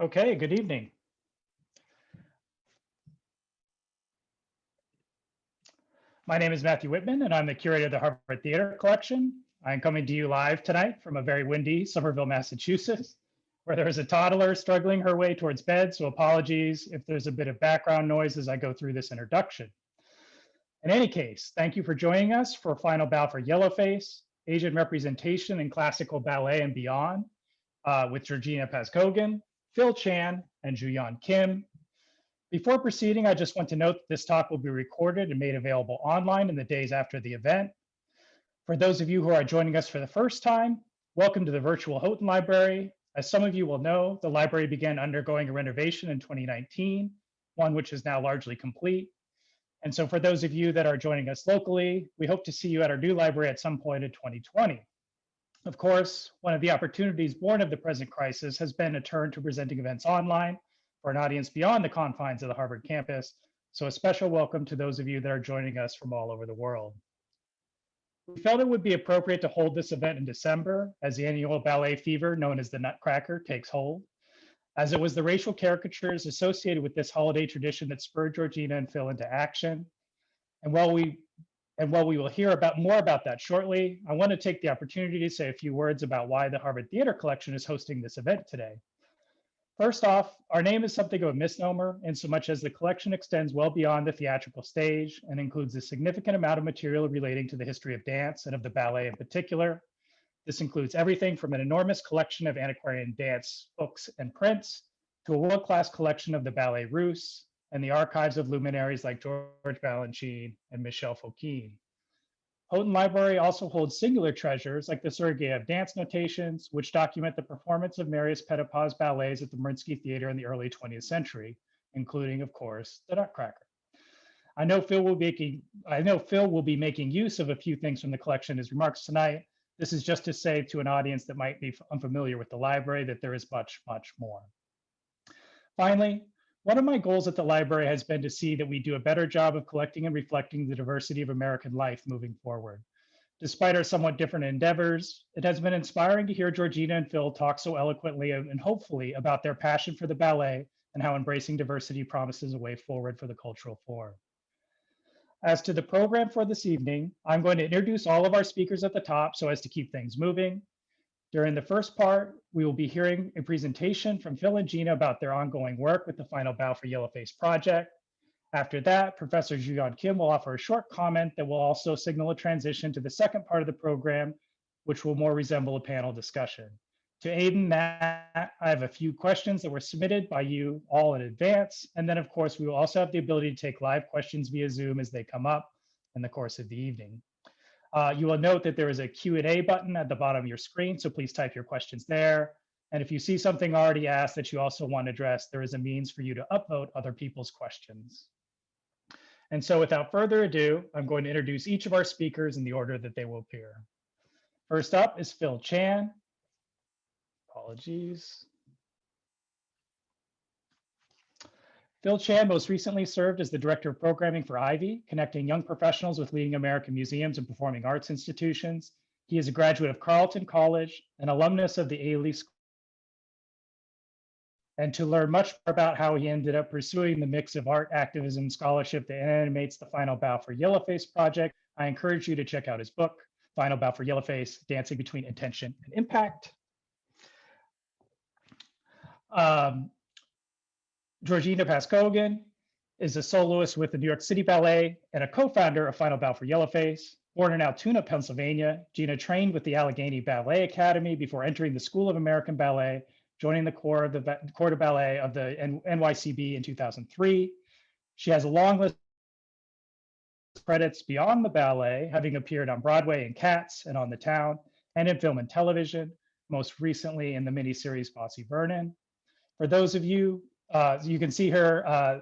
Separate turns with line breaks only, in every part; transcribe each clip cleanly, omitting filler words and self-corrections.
Okay, good evening. My name is Matthew Whitman, and I'm the curator of the Harvard Theater Collection. I'm coming to you live tonight from a very windy Somerville, Massachusetts, where there is a toddler struggling her way towards bed, so apologies if there's a bit of background noise as I go through this introduction. In any case, thank you for joining us for Final Bow for Yellowface, Asian Representation in Classical Ballet and Beyond, with Georgina Paskogan, Phil Chan, and Juyeon Kim. Before proceeding, I just want to note that this talk will be recorded and made available online in the days after the event. For those of you who are joining us for the first time, welcome to the virtual Houghton Library. As some of you will know, the library began undergoing a renovation in 2019, one which is now largely complete. And so for those of you that are joining us locally, we hope to see you at our new library at some point in 2020. Of course, one of the opportunities born of the present crisis has been a turn to presenting events online for an audience beyond the confines of the Harvard campus. So a special welcome to those of you that are joining us from all over the world. We felt it would be appropriate to hold this event in December as the annual ballet fever known as the Nutcracker takes hold, as it was the racial caricatures associated with this holiday tradition that spurred Georgina and Phil into action. And while we will hear more about that shortly, I want to take the opportunity to say a few words about why the Harvard Theater Collection is hosting this event today. First off, our name is something of a misnomer in so much as the collection extends well beyond the theatrical stage and includes a significant amount of material relating to the history of dance and of the ballet in particular. This includes everything from an enormous collection of antiquarian dance books and prints to a world-class collection of the ballet Russe and the archives of luminaries like George Balanchine and Michel Fokine. Houghton Library also holds singular treasures like the Sergeyev dance notations, which document the performance of Marius Petipa's ballets at the Mariinsky Theater in the early 20th century, including, of course, the Nutcracker. I know Phil will be making use of a few things from the collection in his remarks tonight. This is just to say to an audience that might be unfamiliar with the library that there is much, much more. Finally, one of my goals at the library has been to see that we do a better job of collecting and reflecting the diversity of American life moving forward. Despite our somewhat different endeavors, it has been inspiring to hear Georgina and Phil talk so eloquently and hopefully about their passion for the ballet and how embracing diversity promises a way forward for the cultural form. As to the program for this evening, I'm going to introduce all of our speakers at the top so as to keep things moving. During the first part, we will be hearing a presentation from Phil and Gina about their ongoing work with the Final Bow for Yellowface project. After that, Professor Juyeon Kim will offer a short comment that will also signal a transition to the second part of the program, which will more resemble a panel discussion. To aid in that, I have a few questions that were submitted by you all in advance. And then of course, we will also have the ability to take live questions via Zoom as they come up in the course of the evening. You will note that there is a Q&A button at the bottom of your screen, so please type your questions there. And if you see something already asked that you also want addressed, there is a means for you to upvote other people's questions. And so without further ado, I'm going to introduce each of our speakers in the order that they will appear. First up is Phil Chan. Apologies. Phil Chan most recently served as the Director of Programming for Ivy, connecting young professionals with leading American museums and performing arts institutions. He is a graduate of Carleton College, an alumnus of the Ailey School. And to learn much more about how he ended up pursuing the mix of art, activism, and scholarship that animates the Final Bow for Yellowface project, I encourage you to check out his book, Final Bow for Yellowface, Dancing Between Intention and Impact. Georgina Paskogan is a soloist with the New York City Ballet and a co-founder of Final Bow for Yellowface. Born in Altoona, Pennsylvania, Gina trained with the Allegheny Ballet Academy before entering the School of American Ballet, joining the Corps de Ballet of the NYCB in 2003. She has a long list of credits beyond the ballet, having appeared on Broadway in Cats and On the Town, and in film and television, most recently in the miniseries Bossy Vernon. For those of you, you can see her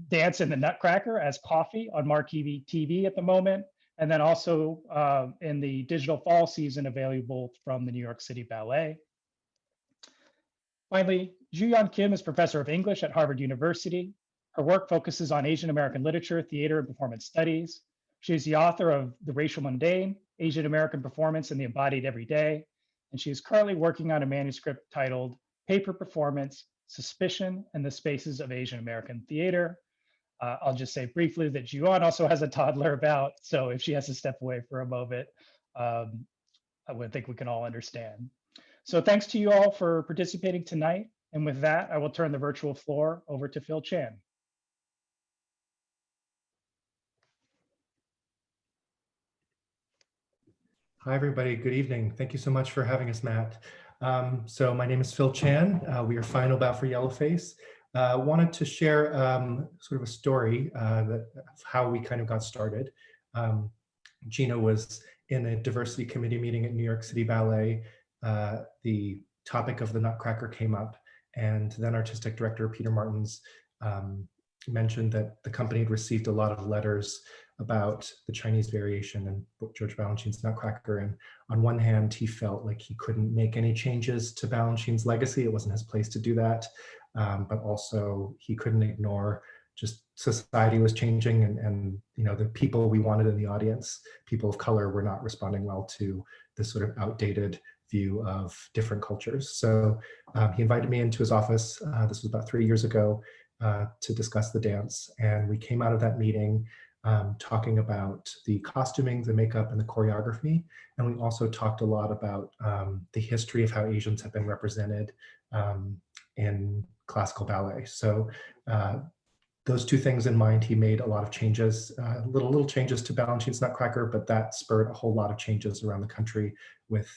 dance in the Nutcracker as Coffee on Marquee TV at the moment, and then also in the digital fall season available from the New York City Ballet. Finally, Juyeon Kim is professor of English at Harvard University. Her work focuses on Asian American literature, theater, and performance studies. She is the author of The Racial Mundane, Asian American Performance in the Embodied Everyday, and she is currently working on a manuscript titled Paper Performance, suspicion, and the spaces of Asian American theater. I'll just say briefly that Juan also has a toddler about, so if she has to step away for a moment, um, I would think we can all understand. So thanks to you all for participating tonight. And with that, I will turn the virtual floor over to Phil Chan.
Hi, everybody. Good evening. Thank you so much for having us, Matt. So my name is Phil Chan. We are final bout for Yellowface. Wanted to share sort of a story of how we kind of got started. Gina was in a diversity committee meeting at New York City Ballet. The topic of the Nutcracker came up, and then artistic director Peter Martins mentioned that the company had received a lot of letters about the Chinese variation and George Balanchine's Nutcracker. And on one hand, he felt like he couldn't make any changes to Balanchine's legacy. It wasn't his place to do that. But also he couldn't ignore just society was changing, and the people we wanted in the audience, people of color, were not responding well to this sort of outdated view of different cultures. So he invited me into his office. This was about 3 years ago to discuss the dance. And we came out of that meeting talking about the costuming, the makeup, and the choreography. And we also talked a lot about the history of how Asians have been represented in classical ballet. So those two things in mind, he made a lot of changes, little changes to Balanchine's Nutcracker, but that spurred a whole lot of changes around the country with,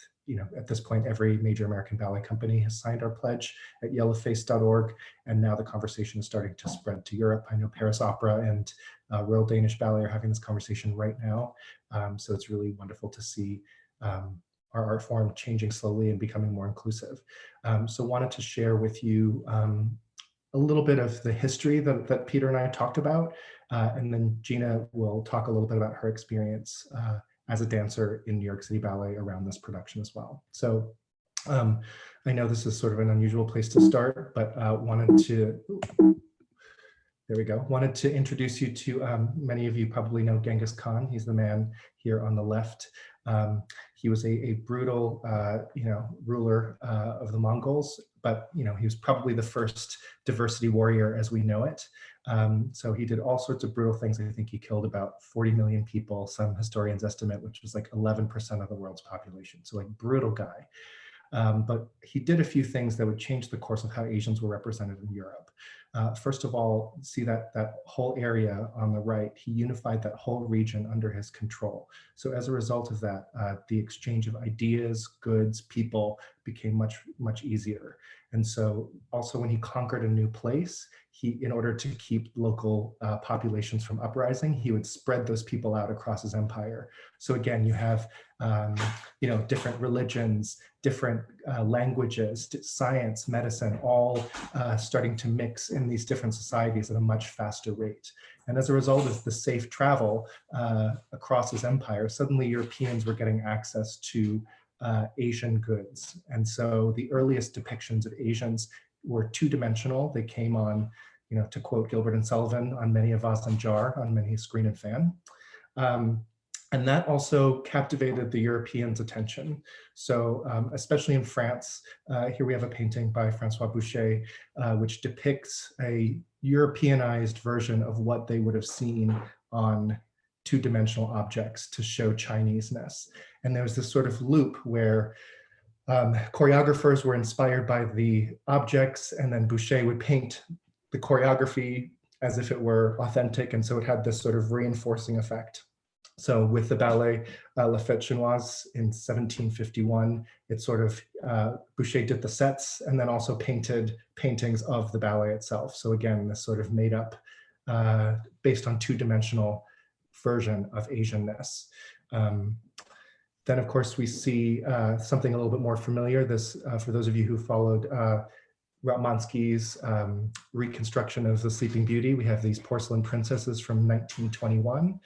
at this point, every major American ballet company has signed our pledge at yellowface.org. And now the conversation is starting to spread to Europe. I know Paris Opera and Royal Danish Ballet are having this conversation right now. So it's really wonderful to see our art form changing slowly and becoming more inclusive. So wanted to share with you a little bit of the history that Peter and I talked about, and then Gina will talk a little bit about her experience as a dancer in New York City Ballet around this production as well. So I know this is sort of an unusual place to start, but wanted to introduce you to, many of you probably know Genghis Khan. He's the man here on the left. He was a brutal, ruler of the Mongols, but he was probably the first diversity warrior as we know it. So he did all sorts of brutal things. I think he killed about 40 million people, some historians estimate, which was like 11% of the world's population. So like brutal guy. But he did a few things that would change the course of how Asians were represented in Europe. First of all, see that whole area on the right, he unified that whole region under his control. So as a result of that, the exchange of ideas, goods, people became much easier. And so also when he conquered a new place, in order to keep local populations from uprising, he would spread those people out across his empire. So again, you have different religions, different languages, science, medicine, all starting to mix in these different societies at a much faster rate. And as a result of the safe travel across his empire, suddenly Europeans were getting access to Asian goods. And so the earliest depictions of Asians were two-dimensional. They came on, to quote Gilbert and Sullivan, on many a vase and jar, on many a screen and fan. And that also captivated the Europeans' attention. So especially in France, here we have a painting by Francois Boucher, which depicts a Europeanized version of what they would have seen on two-dimensional objects to show Chineseness. And there was this sort of loop where choreographers were inspired by the objects, and then Boucher would paint the choreography as if it were authentic. And so it had this sort of reinforcing effect. So with the ballet La Fête Chinoise in 1751, it sort of, Boucher did the sets and then also painted paintings of the ballet itself. So again, this sort of made up, based on two-dimensional version of Asianness. Then of course we see something a little bit more familiar. This, for those of you who followed Ratmansky's reconstruction of the Sleeping Beauty, we have these porcelain princesses from 1921.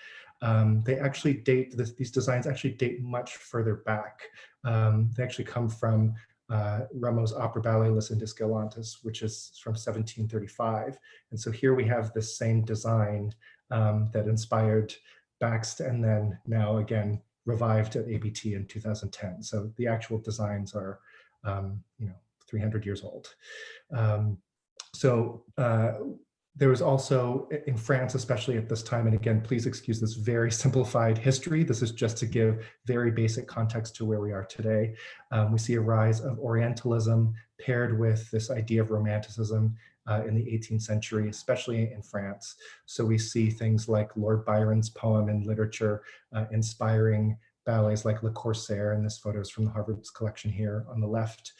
They actually date, these designs actually date much further back. They actually come from Rameau's opera ballet Les Indes Galantes, which is from 1735. And so here we have this same design that inspired Bakst and then now again revived at ABT in 2010. So the actual designs are 300 years old. So there was also in France, especially at this time, and again, please excuse this very simplified history. This is just to give very basic context to where we are today. We see a rise of Orientalism paired with this idea of Romanticism in the 18th century, especially in France. So we see things like Lord Byron's poem in literature inspiring ballets like Le Corsaire, and this photo is from the Harvard's collection here on the left.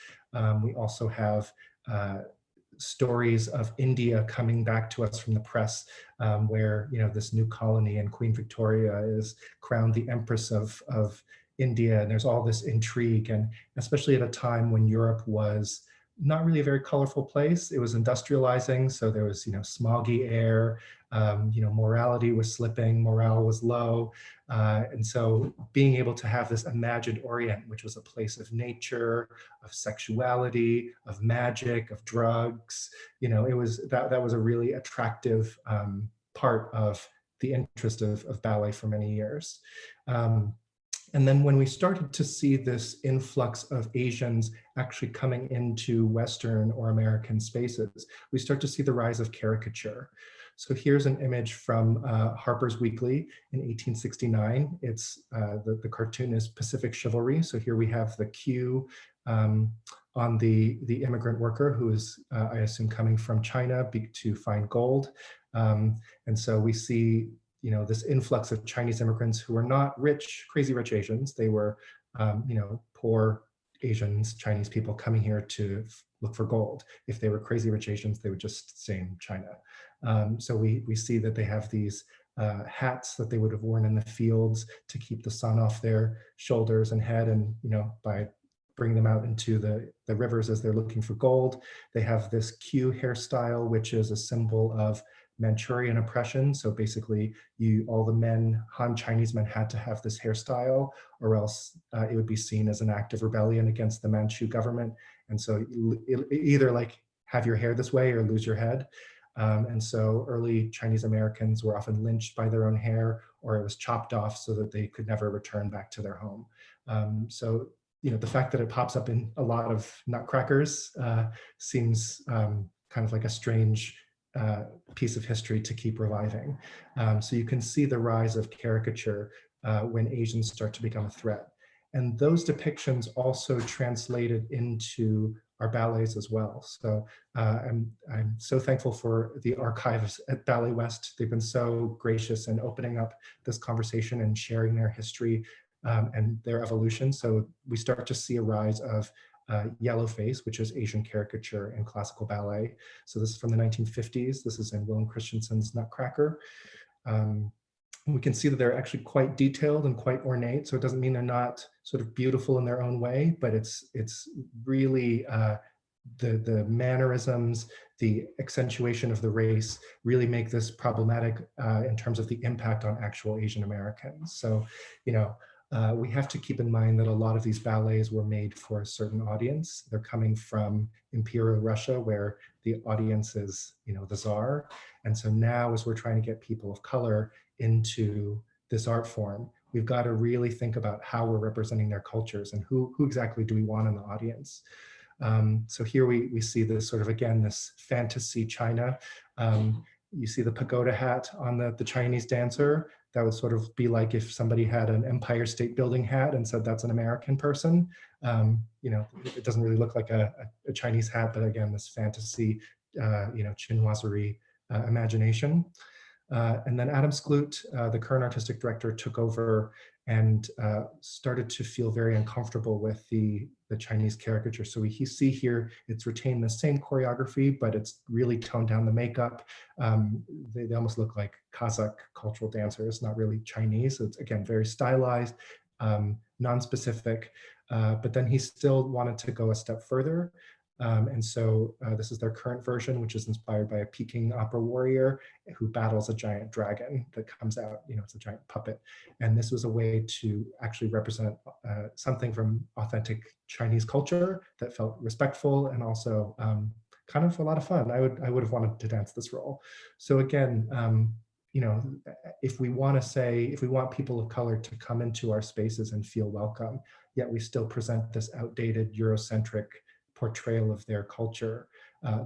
We also have stories of India coming back to us from the press, where this new colony and Queen Victoria is crowned the Empress of India, and there's all this intrigue, and especially at a time when Europe was not really a very colorful place. It was industrializing, so there was smoggy air, morality was slipping, morale was low, and so being able to have this imagined Orient, which was a place of nature, of sexuality, of magic, of drugs, it was that was a really attractive part of the interest of ballet for many years. And then when we started to see this influx of Asians actually coming into Western or American spaces, we start to see the rise of caricature. So here's an image from Harper's Weekly in 1869. It's the cartoon is Pacific Chivalry. So here we have the Q on the immigrant worker who is, I assume, coming from China to find gold. And so we see this influx of Chinese immigrants who were not rich, crazy rich Asians. They were, poor Asians, Chinese people coming here to look for gold. If they were crazy rich Asians, they would just stay in China. So we see that they have these hats that they would have worn in the fields to keep the sun off their shoulders and head, and by bring them out into the rivers as they're looking for gold. They have this Q hairstyle, which is a symbol of Manchurian oppression. So basically, all the men, Han Chinese men, had to have this hairstyle, or else it would be seen as an act of rebellion against the Manchu government. And so either like have your hair this way or lose your head. And so early Chinese Americans were often lynched by their own hair, or it was chopped off so that they could never return back to their home. So the fact that it pops up in a lot of nutcrackers seems kind of like a strange piece of history to keep reviving. So you can see the rise of caricature when Asians start to become a threat. And those depictions also translated into our ballets as well. So I'm so thankful for the archives at Ballet West. They've been so gracious in opening up this conversation and sharing their history and their evolution. So we start to see a rise of Yellowface, which is Asian caricature in classical ballet. So this is from the 1950s. This is in Willem Christensen's Nutcracker. We can see that they're actually quite detailed and quite ornate. So it doesn't mean they're not sort of beautiful in their own way, but it's really the mannerisms, the accentuation of the race really make this problematic in terms of the impact on actual Asian Americans. So, we have to keep in mind that a lot of these ballets were made for a certain audience. They're coming from Imperial Russia, where the audience is, the Tsar. And so now, as we're trying to get people of color into this art form, we've got to really think about how we're representing their cultures and who exactly do we want in the audience. So here we see this sort of, again, this fantasy China. You see the pagoda hat on the Chinese dancer. That would sort of be like if somebody had an Empire State Building hat and said that's an American person. It doesn't really look like a Chinese hat, but again, this fantasy, chinoiserie imagination. And then Adam Skloot, the current artistic director, took over and started to feel very uncomfortable with the Chinese caricature. So we see here, it's retained the same choreography, but it's really toned down the makeup. They almost look like Kazakh cultural dancers, not really Chinese. So it's, again, very stylized, non-specific, but then he still wanted to go a step further. And so this is their current version, which is inspired by a Peking opera warrior who battles a giant dragon that comes out, it's a giant puppet. And this was a way to actually represent something from authentic Chinese culture that felt respectful and also kind of a lot of fun. I would have wanted to dance this role. So again, if we want people of color to come into our spaces and feel welcome, yet we still present this outdated Eurocentric portrayal of their culture.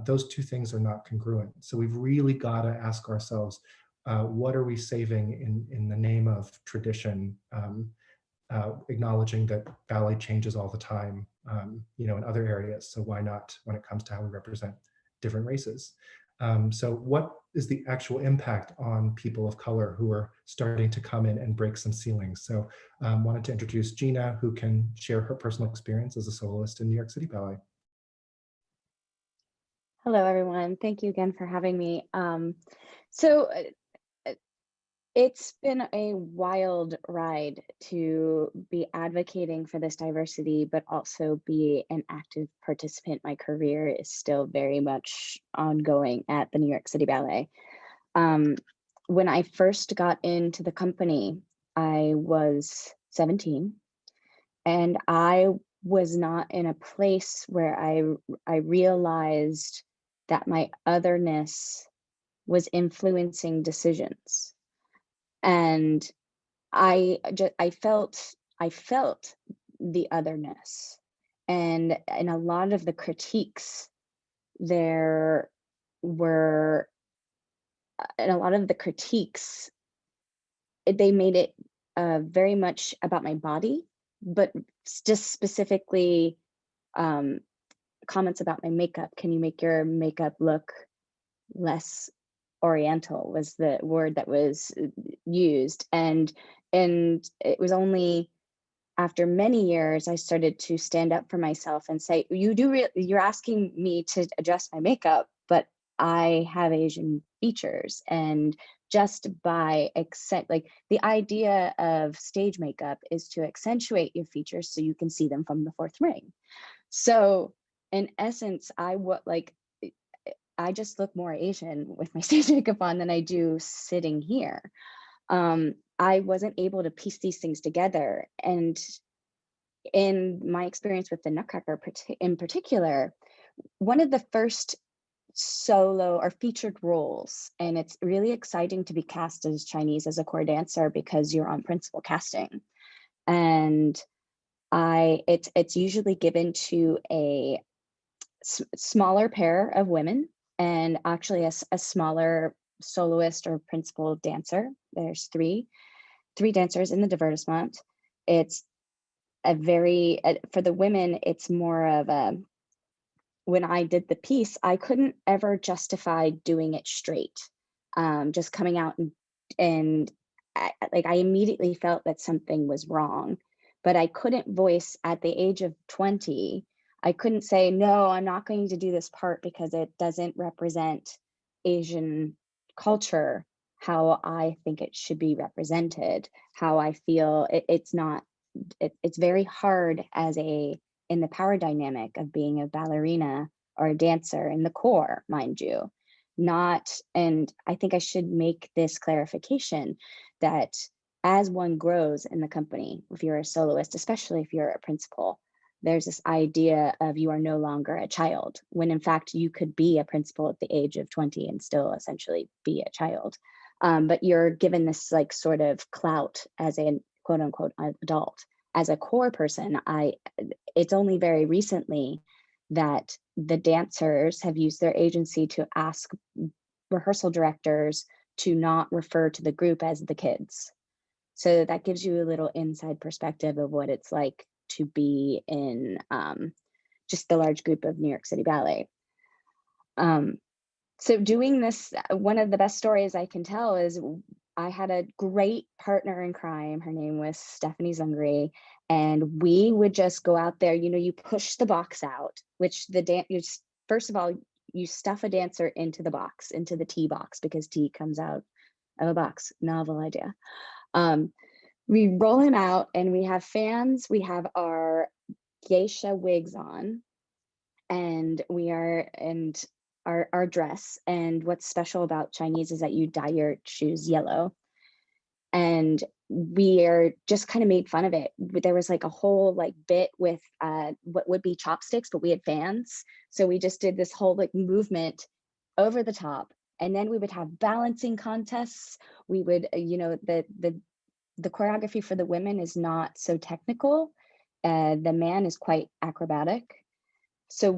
Those two things are not congruent. So we've really got to ask ourselves, what are we saving in the name of tradition, acknowledging that ballet changes all the time, in other areas. So why not when it comes to how we represent different races? So what is the actual impact on people of color who are starting to come in and break some ceilings? So wanted to introduce Gina, who can share her personal experience as a soloist in New York City Ballet.
Hello, everyone. Thank you again for having me. So it's been a wild ride to be advocating for this diversity, but also be an active participant. My career is still very much ongoing at the New York City Ballet. When I first got into the company, I was 17, and I was not in a place where I realized that my otherness was influencing decisions. And I felt the otherness. And a lot of the critiques there were, and a lot of the critiques, they made it very much about my body, but just specifically comments about my makeup. Can you make your makeup look less oriental, was the word that was used. And it was only after many years I started to stand up for myself and say, you're asking me to adjust my makeup, but I have Asian features. And just by the idea of stage makeup is to accentuate your features so you can see them from the fourth ring. So in essence, I just look more Asian with my stage makeup on than I do sitting here. I wasn't able to piece these things together. And in my experience with the Nutcracker in particular, one of the first solo or featured roles, and it's really exciting to be cast as Chinese as a core dancer because you're on principal casting. And it's usually given to a smaller pair of women, and actually a smaller soloist or principal dancer. There's three dancers in the divertissement. It's a very, for the women, it's more of a, when I did the piece, I couldn't ever justify doing it straight. Just coming out and I immediately felt that something was wrong, but I couldn't voice at the age of 20. I couldn't say, no, I'm not going to do this part because it doesn't represent Asian culture how I think it should be represented, how I feel. It's very hard in the power dynamic of being a ballerina or a dancer in the core, mind you. And I think I should make this clarification that as one grows in the company, if you're a soloist, especially if you're a principal, there's this idea of you are no longer a child, when in fact you could be a principal at the age of 20 and still essentially be a child. But you're given this sort of clout as a quote unquote adult. As a core person, it's only very recently that the dancers have used their agency to ask rehearsal directors to not refer to the group as the kids. So that gives you a little inside perspective of what it's like to be in just the large group of New York City Ballet. So doing this, one of the best stories I can tell is I had a great partner in crime. Her name was Stephanie Zungri, and we would just go out there. You push the box out, which first of all, you stuff a dancer into the box, into the tea box, because tea comes out of a box. Novel idea. We roll him out, and we have fans. We have our geisha wigs on, and our dress. And what's special about Chinese is that you dye your shoes yellow. And we are just kind of made fun of it. There was a whole bit with what would be chopsticks, but we had fans. So we just did this whole movement over the top. And then we would have balancing contests. We would, the choreography for the women is not so technical. The man is quite acrobatic. So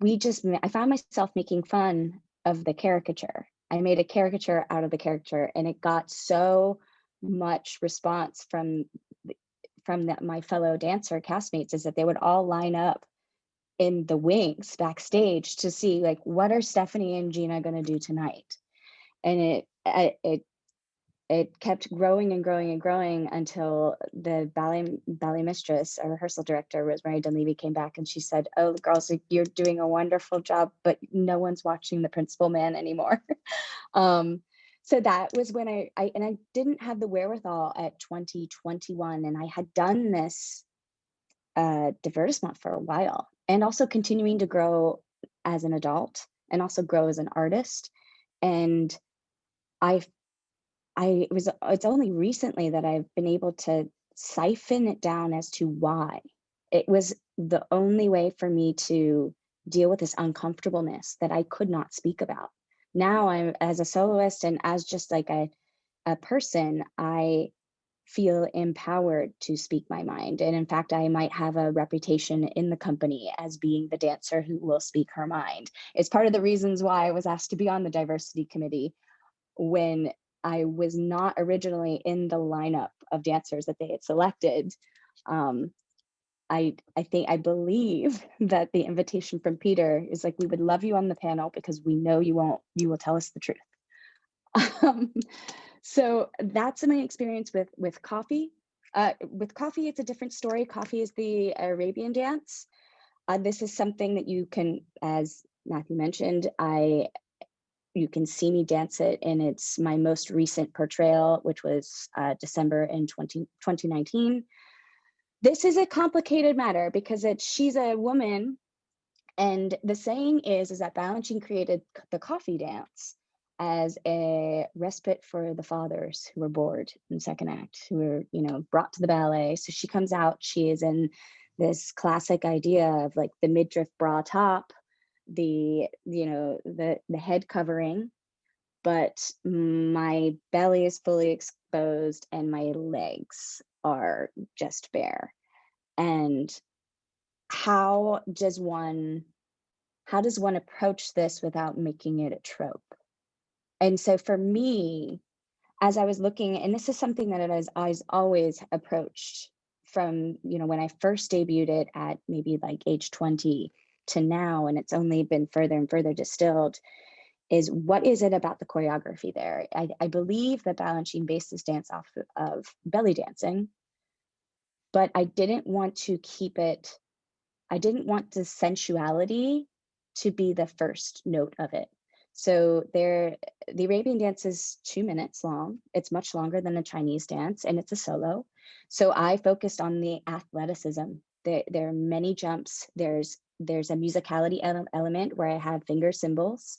I found myself making fun of the caricature. I made a caricature out of the caricature, and it got so much response my fellow dancer castmates, is that they would all line up in the wings backstage to see, like, what are Stephanie and Gina going to do tonight. And it kept growing and growing and growing until the ballet mistress, our rehearsal director, Rosemary Dunleavy, came back and she said, "Oh, girls, you're doing a wonderful job, but no one's watching The Principal Man anymore." So that was when I didn't have the wherewithal at 2021, and I had done this divertisement for a while, and also continuing to grow as an adult and also grow as an artist. And I it's only recently that I've been able to siphon it down as to why. It was the only way for me to deal with this uncomfortableness that I could not speak about. Now I'm, as a soloist and as just like a person, I feel empowered to speak my mind. And in fact, I might have a reputation in the company as being the dancer who will speak her mind. It's part of the reasons why I was asked to be on the diversity committee when I was not originally in the lineup of dancers that they had selected. I believe that the invitation from Peter is like, "We would love you on the panel because we know you will tell us the truth." So that's my experience with coffee. With coffee, it's a different story. Coffee is the Arabian dance. This is something that you can, as Matthew mentioned, you can see me dance it, and it's my most recent portrayal, which was December in 2019. This is a complicated matter because she's a woman, and the saying is that Balanchine created the coffee dance as a respite for the fathers who were bored in the second act, who were, brought to the ballet. So she comes out, she is in this classic idea of like the midriff bra top, the head covering, but my belly is fully exposed and my legs are just bare. And how does one approach this without making it a trope? And so for me, as I was looking, and this is something that I was always approached from, when I first debuted it at maybe like age 20 to now, and it's only been further and further distilled, is what is it about the choreography there? I believe that Balanchine based this dance off of belly dancing, but I didn't want the sensuality to be the first note of it. So the Arabian dance is 2 minutes long. It's much longer than a Chinese dance, and it's a solo. So I focused on the athleticism. There are many jumps. There's a musicality element where I have finger cymbals.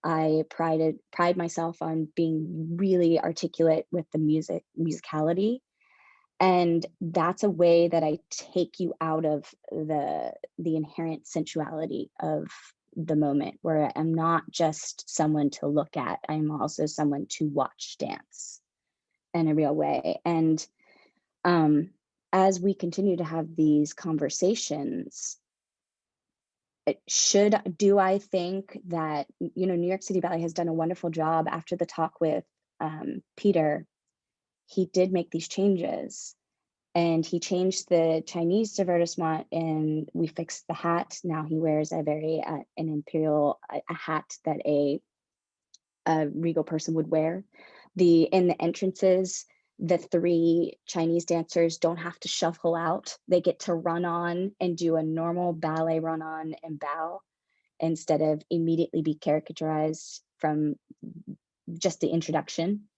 I pride myself on being really articulate with the musicality. And that's a way that I take you out of the inherent sensuality of the moment, where I'm not just someone to look at, I'm also someone to watch dance in a real way. And as we continue to have these conversations, do I think that, New York City Ballet has done a wonderful job after the talk with Peter. He did make these changes, and he changed the Chinese divertissement, and we fixed the hat. Now he wears a very an imperial a hat that a regal person would wear. In the entrances, the 3 Chinese dancers don't have to shuffle out. They get to run on and do a normal ballet run on and bow, instead of immediately be caricaturized from just the introduction.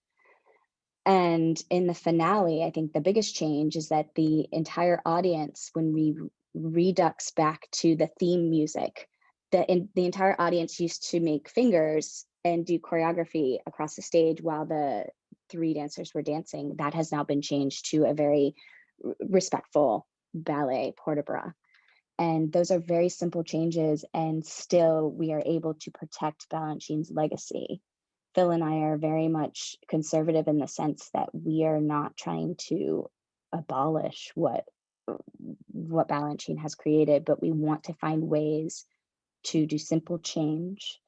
And in the finale, I think the biggest change is that the entire audience, when we redux back to the theme music, the entire audience used to make fingers and do choreography across the stage while the 3 dancers were dancing. That has now been changed to a very respectful ballet port de bras. And those are very simple changes, and still we are able to protect Balanchine's legacy. Phil and I are very much conservative in the sense that we are not trying to abolish what what Balanchine has created, but we want to find ways to do simple change.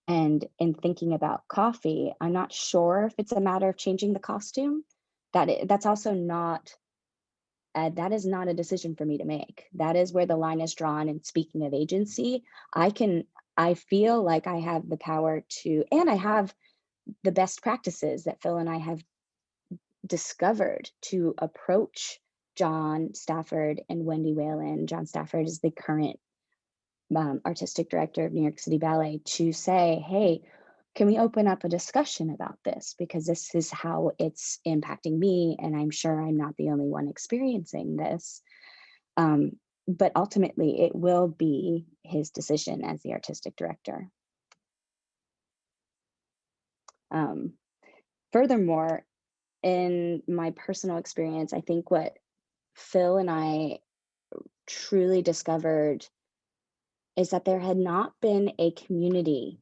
And in thinking about coffee, I'm not sure if it's a matter of changing the costume. That's also not, that is not a decision for me to make. That is where the line is drawn. And speaking of agency, I feel like I have the power to, and I have the best practices that Phil and I have discovered to approach John Stafford and Wendy Whalen. John Stafford is the current artistic director of New York City Ballet, to say, hey, can we open up a discussion about this? Because this is how it's impacting me. And I'm sure I'm not the only one experiencing this. But ultimately, it will be his decision as the artistic director. Furthermore, in my personal experience, I think what Phil and I truly discovered is that there had not been a community,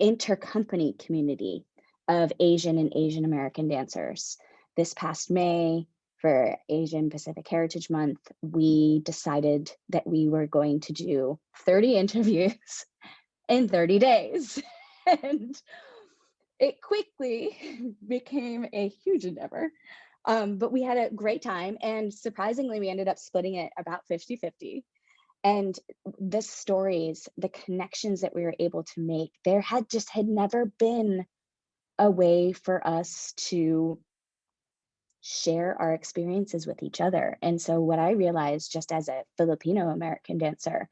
intercompany community of Asian and Asian American dancers. This past May, for Asian Pacific Heritage Month, we decided that we were going to do 30 interviews in 30 days. And it quickly became a huge endeavor. But we had a great time, and surprisingly, we ended up splitting it about 50-50. And the stories, the connections that we were able to make, there had never been a way for us to share our experiences with each other. And so what I realized, just as a Filipino American dancer,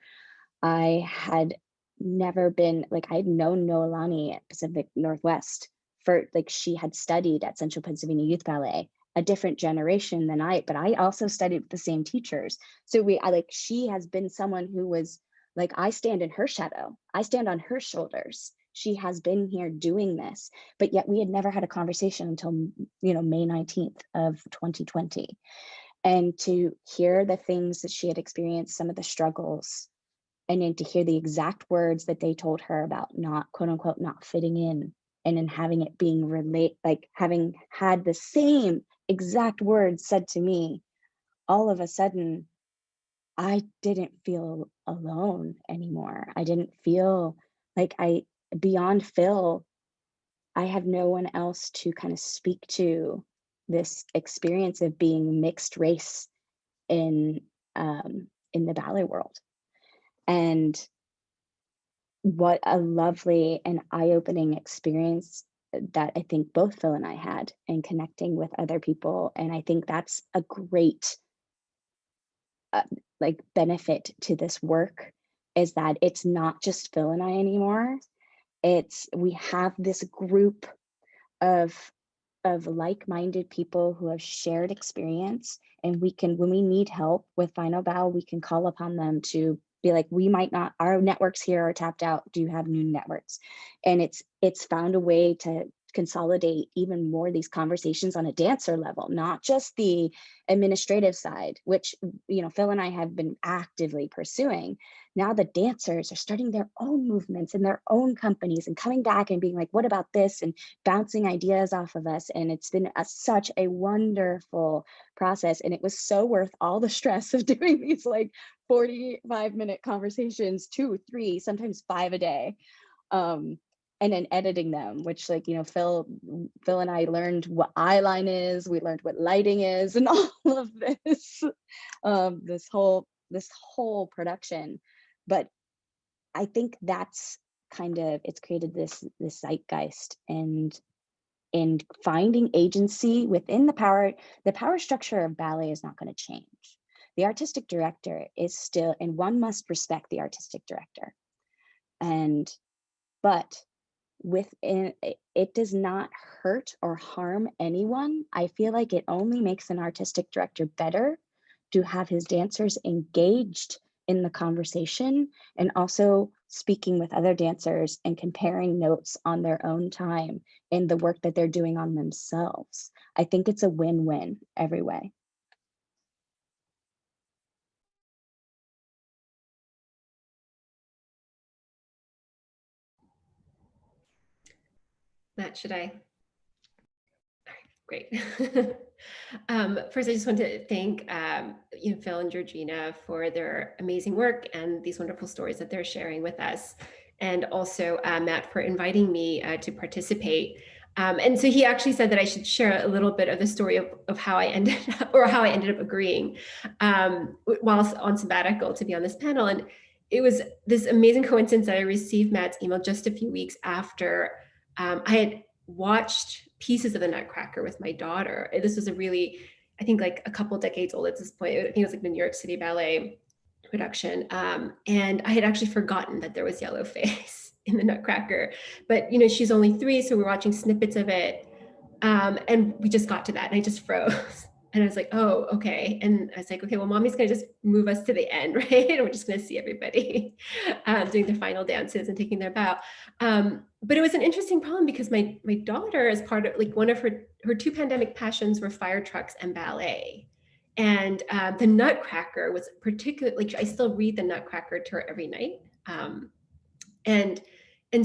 I had never been, like, I'd known Noelani at Pacific Northwest for, like, she had studied at Central Pennsylvania Youth Ballet, a different generation than but I also studied with the same teachers. So she has been someone who was like, I stand in her shadow, I stand on her shoulders. She has been here doing this, but yet we had never had a conversation until, May 19th of 2020. And to hear the things that she had experienced, some of the struggles, and then to hear the exact words that they told her about not, quote unquote, not fitting in, and then having it being having had the same exact words said to me, all of a sudden, I didn't feel alone anymore. I didn't feel like beyond Phil, I have no one else to kind of speak to this experience of being mixed race in the ballet world. And what a lovely and eye-opening experience that I think both Phil and I had in connecting with other people. And I think that's a great benefit to this work, is that it's not just Phil and I anymore. We have this group of like-minded people who have shared experience, and when we need help with Final Bow, we can call upon them to be like, we might not, our networks here are tapped out, do you have new networks? And it's found a way to consolidate even more these conversations on a dancer level, not just the administrative side, which Phil and I have been actively pursuing. Now the dancers are starting their own movements in their own companies and coming back and being like, what about this? And bouncing ideas off of us. And it's been such a wonderful process. And it was so worth all the stress of doing these 45-minute conversations, 2, 3, sometimes 5 a day. And then editing them, which Phil and I learned what eyeline is, we learned what lighting is, and all of this, this whole production. But I think that's it's created this zeitgeist, and finding agency within the power structure of ballet is not going to change. The artistic director is still, and one must respect the artistic director. But within it does not hurt or harm anyone. I feel like it only makes an artistic director better to have his dancers engaged in the conversation, and also speaking with other dancers and comparing notes on their own time in the work that they're doing on themselves. I think it's a win-win every way.
Matt, should I? Great. First, I just want to thank Phil and Georgina for their amazing work and these wonderful stories that they're sharing with us, and also Matt for inviting me to participate. And so he actually said that I should share a little bit of the story of how I ended up, or how I ended up agreeing while on sabbatical to be on this panel. And it was this amazing coincidence that I received Matt's email just a few weeks after I had watched pieces of the Nutcracker with my daughter. This was a really, I think like a couple decades old at this point. I think it was like the New York City Ballet production. And I had actually forgotten that there was Yellowface in the Nutcracker, but she's only 3, so we're watching snippets of it. And we just got to that and I just froze. And I was like, oh, okay. And I was like, okay, well, mommy's gonna just move us to the end, right? And we're just gonna see everybody doing their final dances and taking their bow. But it was an interesting problem because my daughter, as part of like one of her 2 pandemic passions were fire trucks and ballet. And the Nutcracker was particularly, like, I still read the Nutcracker to her every night. And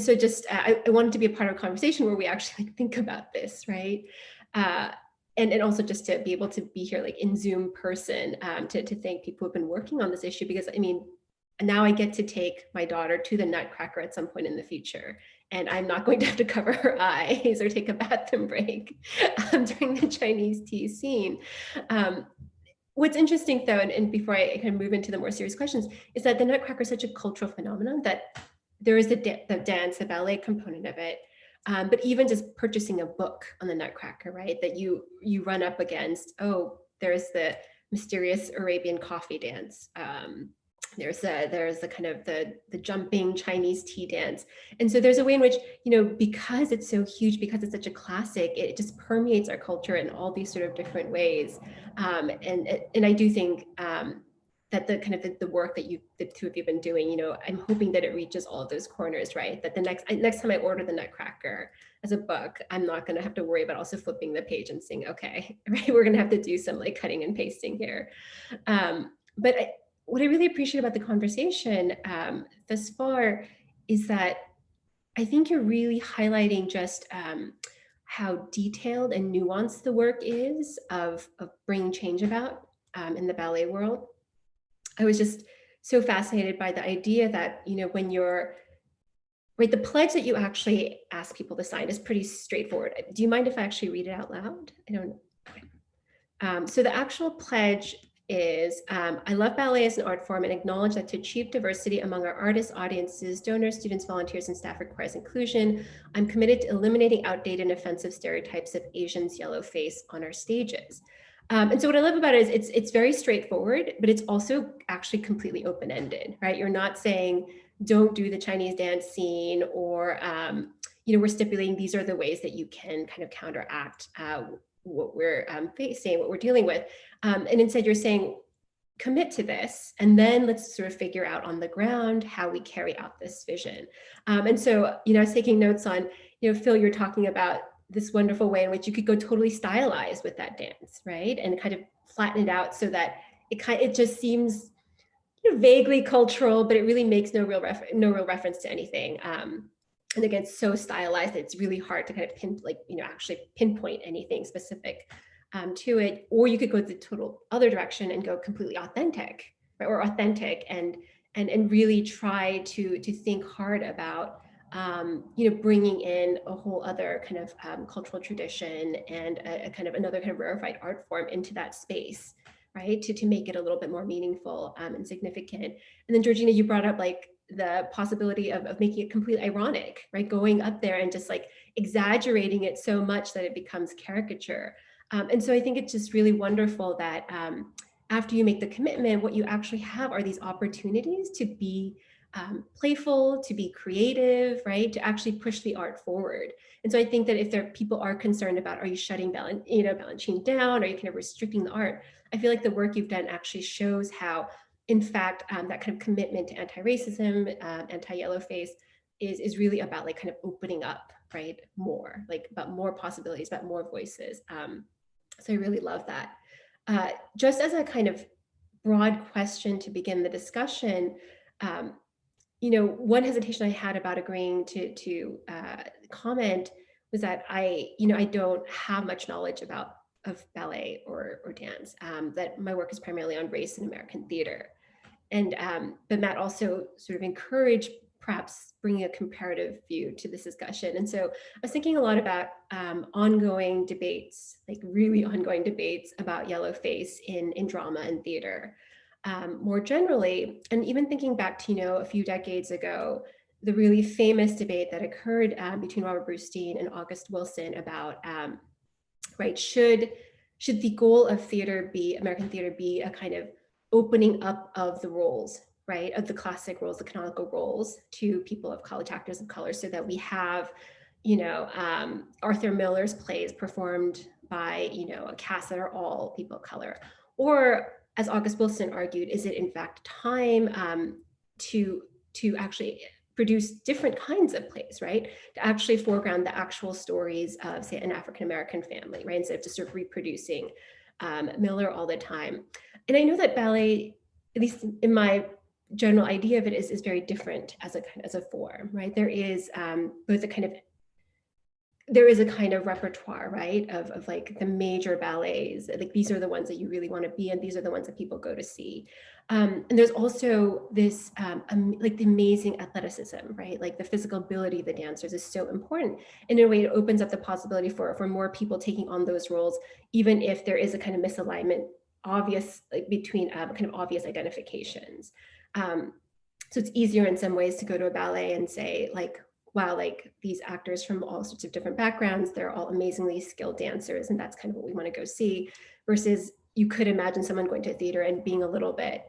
so just, I wanted to be a part of a conversation where we actually like think about this, right? And also just to be able to be here like in Zoom person, to thank people who've been working on this issue, because I mean, now I get to take my daughter to the Nutcracker at some point in the future, and I'm not going to have to cover her eyes or take a bathroom break during the Chinese tea scene. What's interesting though, and before I kind of move into the more serious questions, is that the Nutcracker is such a cultural phenomenon that there is the dance, the ballet component of it, but even just purchasing a book on the Nutcracker, right? That you run up against, oh, there's the mysterious Arabian coffee dance. There's the kind of the jumping Chinese tea dance. And so there's a way in which, because it's so huge, because it's such a classic, it just permeates our culture in all these sort of different ways. And I do think that the kind of the work that the 2 of you have been doing, I'm hoping that it reaches all of those corners, right? That the next time I order the Nutcracker as a book, I'm not going to have to worry about also flipping the page and saying, okay, right, we're going to have to do some like cutting and pasting here. But what I really appreciate about the conversation thus far is that I think you're really highlighting just how detailed and nuanced the work is of bringing change about in the ballet world. I was just so fascinated by the idea that, when you're, right, the pledge that you actually ask people to sign is pretty straightforward. Do you mind if I actually read it out loud? I don't know. Okay. So the actual pledge is, I love ballet as an art form and acknowledge that to achieve diversity among our artists, audiences, donors, students, volunteers, and staff requires inclusion. I'm committed to eliminating outdated and offensive stereotypes of Asians, yellow face on our stages. And so what I love about it is it's very straightforward, but it's also actually completely open-ended, right? You're not saying, don't do the Chinese dance scene, or, we're stipulating these are the ways that you can kind of counteract what we're facing, what we're dealing with. And instead you're saying, commit to this, and then let's sort of figure out on the ground how we carry out this vision. And so, I was taking notes on, Phil, you're talking about this wonderful way in which you could go totally stylized with that dance, right? And kind of flatten it out so that it just seems vaguely cultural, but it really makes no real reference to anything. And again, so stylized that it's really hard to kind of actually pinpoint anything specific to it. Or you could go the total other direction and go completely authentic, right? Or authentic and really try to think hard about bringing in a whole other kind of cultural tradition and a kind of another kind of rarefied art form into that space, right? To make it a little bit more meaningful and significant. And then Georgina, you brought up like the possibility of making it completely ironic, right? Going up there and just like exaggerating it so much that it becomes caricature. And so I think it's just really wonderful that after you make the commitment, what you actually have are these opportunities to be playful, to be creative, right? To actually push the art forward. And so I think that if people are concerned about, are you shutting Balanchine down? Are you kind of restricting the art? I feel like the work you've done actually shows how, in fact, that kind of commitment to anti-racism, anti-yellowface is really about like kind of opening up, right? More, like about more possibilities, about more voices. So I really love that. Just as a kind of broad question to begin the discussion, one hesitation I had about agreeing to comment was that I don't have much knowledge of ballet or dance. That my work is primarily on race and American theater. And but Matt also sort of encouraged perhaps bringing a comparative view to this discussion. And so I was thinking a lot about ongoing debates, like really ongoing debates about Yellowface in drama and theater more generally. And even thinking back to, a few decades ago, the really famous debate that occurred between Robert Brustein and August Wilson about, right, should the goal of American theater be a kind of opening up of the roles, right, of the classic roles, the canonical roles to people of college actors of color, so that we have, Arthur Miller's plays performed by, a cast that are all people of color? Or, as August Wilson argued, is it in fact time to actually produce different kinds of plays, right? To actually foreground the actual stories of, say, an African-American family, right? Instead of just sort of reproducing Miller all the time. And I know that ballet, at least in my general idea of it, is very different as a form, right? There is both a kind of repertoire, right, of like the major ballets, like these are the ones that you really want to be in, these are the ones that people go to see. And there's also this like the amazing athleticism, right? Like the physical ability of the dancers is so important. And in a way, it opens up the possibility for more people taking on those roles, even if there is a kind of misalignment, obvious, like between kind of obvious identifications. So it's easier in some ways to go to a ballet and say, like, wow, like these actors from all sorts of different backgrounds, they're all amazingly skilled dancers, and that's kind of what we want to go see, versus you could imagine someone going to a theater and being a little bit,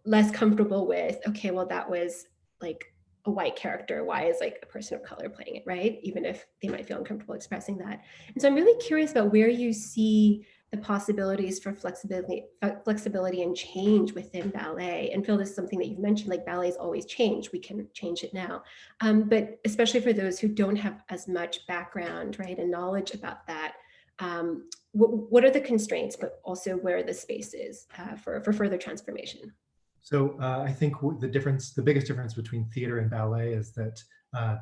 less comfortable with, okay, well, that was like a white character. Why is like a person of color playing it, right? Even if they might feel uncomfortable expressing that. And so I'm really curious about where you see the possibilities for flexibility and change within ballet. And Phil, this is something that you've mentioned, like ballet's always change. We can change it now. But especially for those who don't have as much background, right, and knowledge about that, what are the constraints, but also where are the spaces for further transformation?
So I think the biggest difference between theater and ballet is that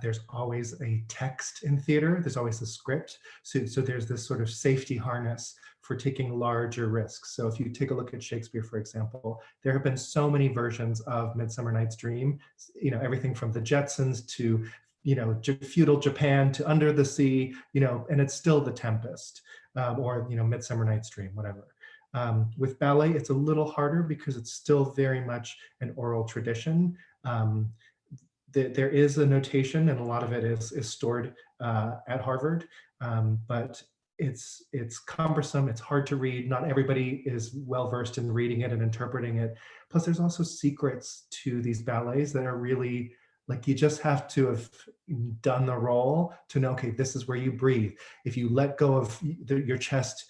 there's always a text in theater. There's always a script. So there's this sort of safety harness for taking larger risks. So if you take a look at Shakespeare, for example, there have been so many versions of Midsummer Night's Dream, everything from the Jetsons to, feudal Japan to Under the Sea, and it's still The Tempest or, Midsummer Night's Dream, whatever. With ballet, it's a little harder because it's still very much an oral tradition. There is a notation, and a lot of it is stored at Harvard, but it's cumbersome. It's hard to read. Not everybody is well versed in reading it and interpreting it. Plus, there's also secrets to these ballets that are really like you just have to have done the role to know. Okay, this is where you breathe. If you let go of your chest,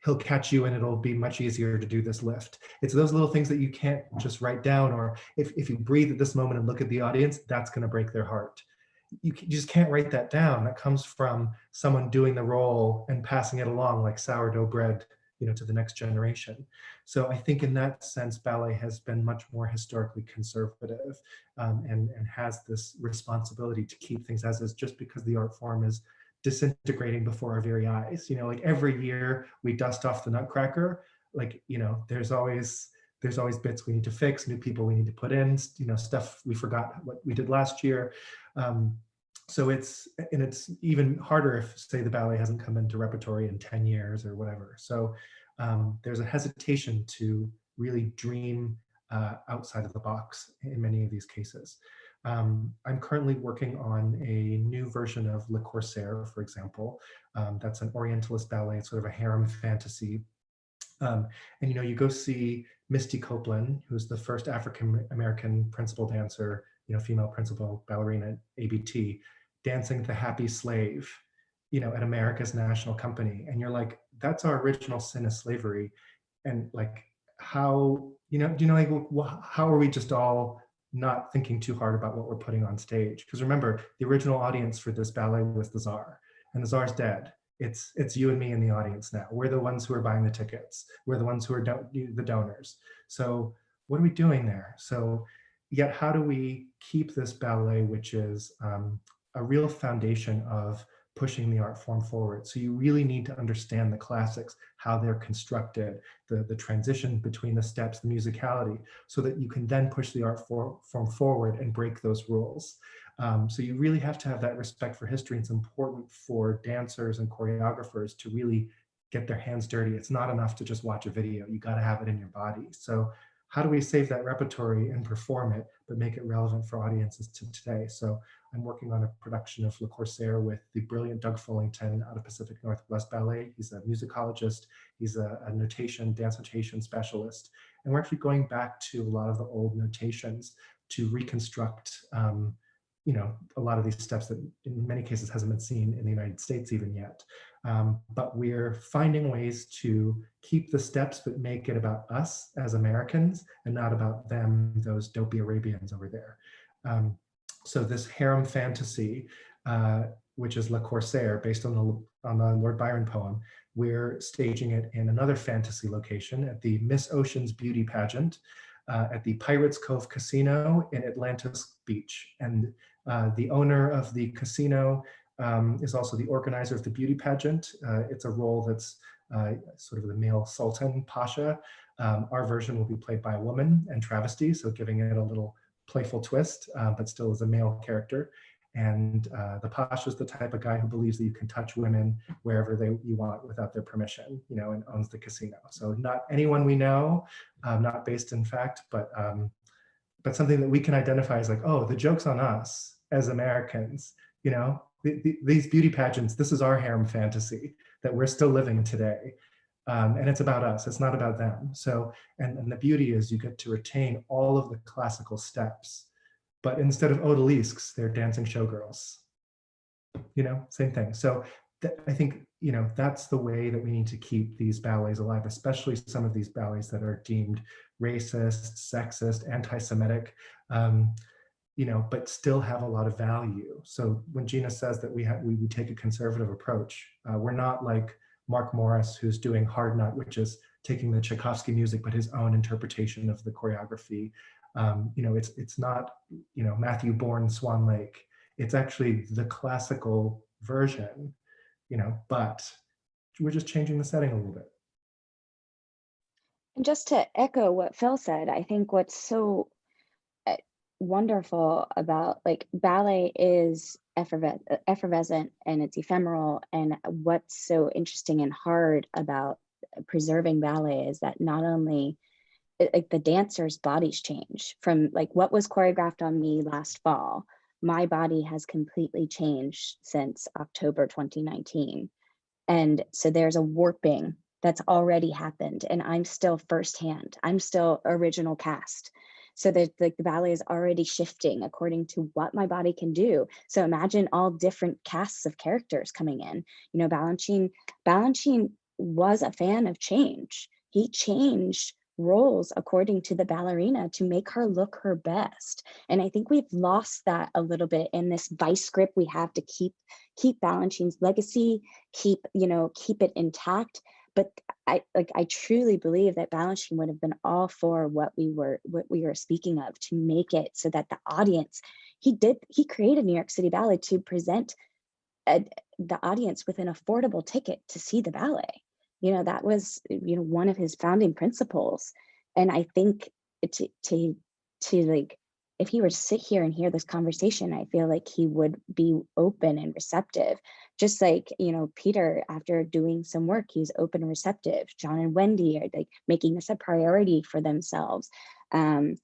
he'll catch you and it'll be much easier to do this lift. It's those little things that you can't just write down, or if you breathe at this moment and look at the audience, that's going to break their heart. You just can't write that down. That comes from someone doing the role and passing it along like sourdough bread, to the next generation. So I think in that sense, ballet has been much more historically conservative and has this responsibility to keep things as is, just because the art form is disintegrating before our very eyes. Like every year we dust off the Nutcracker, like, there's always bits we need to fix, new people we need to put in, stuff we forgot what we did last year. So it's even harder if, say, the ballet hasn't come into repertory in 10 years or whatever. So there's a hesitation to really dream outside of the box in many of these cases. I'm currently working on a new version of Le Corsaire, for example. That's an Orientalist ballet. It's sort of a harem fantasy. And you go see Misty Copeland, who's the first African-American principal dancer, female principal ballerina at ABT, dancing the Happy Slave, at America's National Company. And you're like, that's our original sin of slavery. And like, how, how are we just all not thinking too hard about what we're putting on stage? Because remember, the original audience for this ballet was the Tsar, and the Tsar's dead. It's you and me in the audience now. We're the ones who are buying the tickets. We're the ones who are the donors. So what are we doing there? So yet how do we keep this ballet, which is a real foundation of pushing the art form forward. So you really need to understand the classics, how they're constructed, the transition between the steps, the musicality, so that you can then push the art form forward and break those rules. So you really have to have that respect for history. It's important for dancers and choreographers to really get their hands dirty. It's not enough to just watch a video. You got to have it in your body. So how do we save that repertory and perform it, but make it relevant for audiences to today? So I'm working on a production of Le Corsaire with the brilliant Doug Fullington out of Pacific Northwest Ballet. He's a musicologist. He's a dance notation specialist. And we're actually going back to a lot of the old notations to reconstruct a lot of these steps that in many cases hasn't been seen in the United States even yet. But we're finding ways to keep the steps, but make it about us as Americans and not about them, those dopey Arabians over there. So this harem fantasy, which is Le Corsaire, based on the Lord Byron poem, we're staging it in another fantasy location at the Miss Ocean's Beauty Pageant at the Pirates Cove Casino in Atlantis Beach. And the owner of the casino is also the organizer of the beauty pageant. It's a role that's sort of the male sultan, Pasha. Our version will be played by a woman and travesty, so giving it a little playful twist, but still as a male character. And the Pasha is the type of guy who believes that you can touch women wherever you want without their permission, and owns the casino. So not anyone we know, not based in fact, but something that we can identify as like, oh, the joke's on us as Americans. These beauty pageants, this is our harem fantasy that we're still living today. And it's about us, it's not about them. So, and the beauty is you get to retain all of the classical steps, but instead of odalisques, they're dancing showgirls. Same thing. So I think, that's the way that we need to keep these ballets alive, especially some of these ballets that are deemed racist, sexist, anti-Semitic, but still have a lot of value. So when Gina says that we take a conservative approach, we're not like Mark Morris, who's doing Hard Nut, which is taking the Tchaikovsky music, but his own interpretation of the choreography. It's not, Matthew Bourne Swan Lake. It's actually the classical version, but we're just changing the setting a little bit.
And just to echo what Phil said, I think what's so wonderful about ballet is effervescent and it's ephemeral, and what's so interesting and hard about preserving ballet is that not only the dancers' bodies change from what was choreographed on me last fall. My body has completely changed since October 2019, and so there's a warping that's already happened, and I'm still firsthand. I'm still original cast. So that the ballet is already shifting according to what my body can do. So imagine all different casts of characters coming in. Balanchine was a fan of change. He changed roles according to the ballerina to make her look her best. And I think we've lost that a little bit in this vice grip we have to keep Balanchine's legacy, keep it intact. But I truly believe that Balanchine would have been all for what we were speaking of, to make it so that the audience, he created New York City Ballet to present the audience with an affordable ticket to see the ballet. That was one of his founding principles. And I think to if he were to sit here and hear this conversation, I feel like he would be open and receptive. Just like, Peter, after doing some work, he's open and receptive. John and Wendy are making this a priority for themselves. To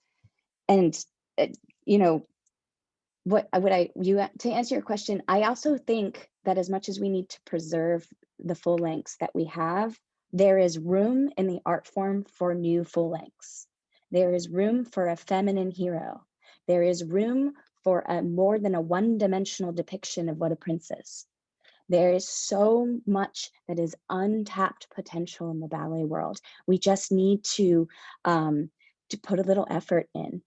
answer your question, I also think that as much as we need to preserve the full lengths that we have, there is room in the art form for new full lengths. There is room for a feminine hero. There is room for a more than a one-dimensional depiction of what a prince is. There is so much that is untapped potential in the ballet world. We just need to put a little effort in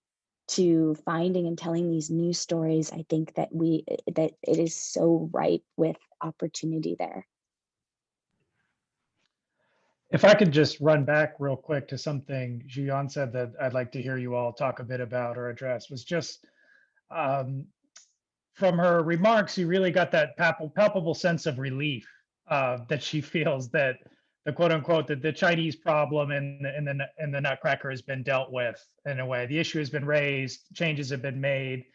to finding and telling these new stories. I think that it is so ripe with opportunity there.
If I could just run back real quick to something Jian said that I'd like to hear you all talk a bit about or address, was just from her remarks, you really got that palpable sense of relief that she feels that the quote unquote the Chinese problem in the Nutcracker has been dealt with in a way. The issue has been raised, changes have been made.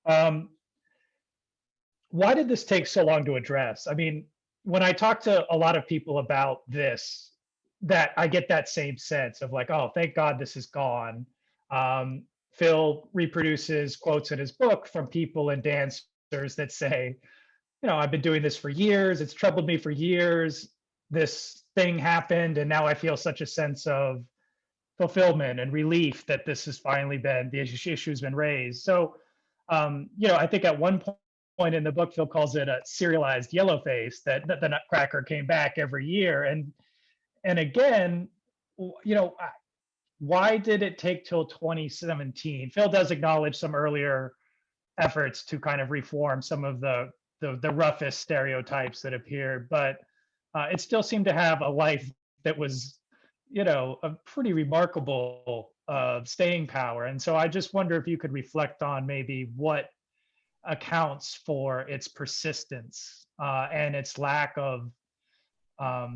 Um, why did this take so long to address? I mean, when I talk to a lot of people about this, that I get that same sense of like, oh, thank God this is gone. Um, Phil reproduces quotes in his book from people and dancers that say, you know, I've been doing this for years. It's troubled me for years. This thing happened, and now I feel such a sense of fulfillment and relief that this has finally been the issue has been raised. So, you know, I think at one point in the book, Phil calls it a serialized Yellowface, that the Nutcracker came back every year, and again, you know, why did it take till 2017? Phil does acknowledge some earlier efforts to kind of reform some of the roughest stereotypes that appeared, but it still seemed to have a life that was, you know, a pretty remarkable staying power. And so I just wonder if you could reflect on maybe what accounts for its persistence and its lack of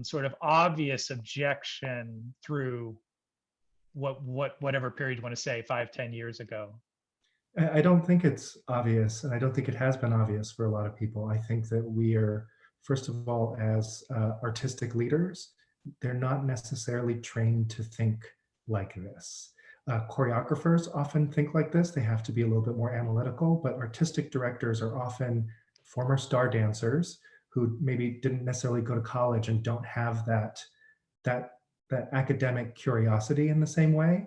sort of obvious objection through whatever period you want to say, 5, 10 years ago.
I don't think it's obvious, and I don't think it has been obvious for a lot of people. I think that we are, first of all, as artistic leaders, they're not necessarily trained to think like this. Choreographers often think like this. They have to be a little bit more analytical, but artistic directors are often former star dancers who maybe didn't necessarily go to college and don't have that that academic curiosity in the same way.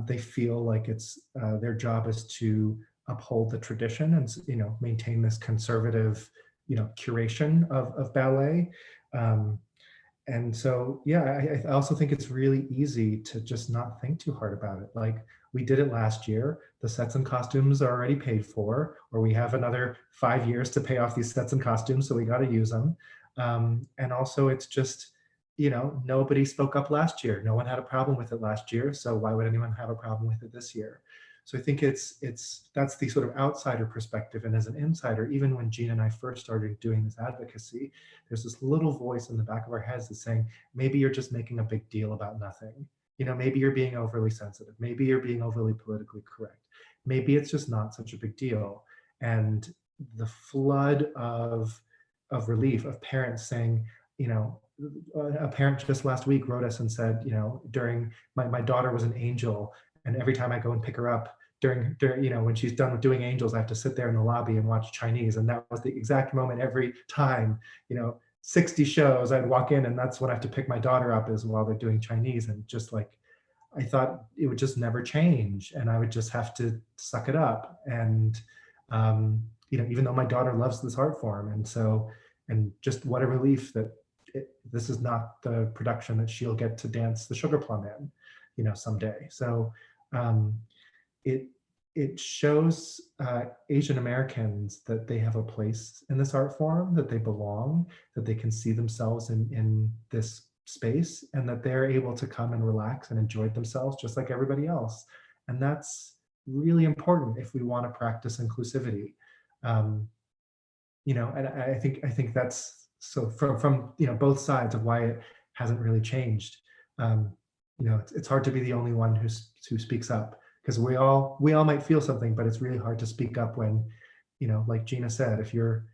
They feel like it's their job is to uphold the tradition and, you know, maintain this conservative, you know, curation of ballet. And so, yeah, I also think it's really easy to just not think too hard about it. Like, we did it last year. The sets and costumes are already paid for, or we have another 5 years to pay off these sets and costumes, so we got to use them. And also, it's just, you know, nobody spoke up last year. No one had a problem with it last year, so why would anyone have a problem with it this year? So I think it's that's the sort of outsider perspective. And as an insider, even when Gina and I first started doing this advocacy, there's this little voice in the back of our heads that's saying, maybe you're just making a big deal about nothing. You know, maybe you're being overly sensitive. Maybe you're being overly politically correct. Maybe it's just not such a big deal. And the flood of relief of parents saying, you know, a parent just last week wrote us and said, you know, during my daughter was an angel, and every time I go and pick her up during, you know, when she's done with doing angels, I have to sit there in the lobby and watch Chinese. And that was the exact moment every time, you know, 60 shows, I'd walk in and that's when I have to pick my daughter up, is while they're doing Chinese. And just like, I thought it would just never change and I would just have to suck it up. And, you know, even though my daughter loves this art form. And so, and just what a relief that this is not the production that she'll get to dance the Sugar Plum in, you know, someday. So it shows Asian Americans that they have a place in this art form, that they belong, that they can see themselves in this space, and that they're able to come and relax and enjoy themselves just like everybody else. And that's really important if we want to practice inclusivity. You know, and I think that's so from you know, both sides of why it hasn't really changed. You know, it's hard to be the only one who speaks up, because we all might feel something, but it's really hard to speak up when, you know, like Gina said, if you're,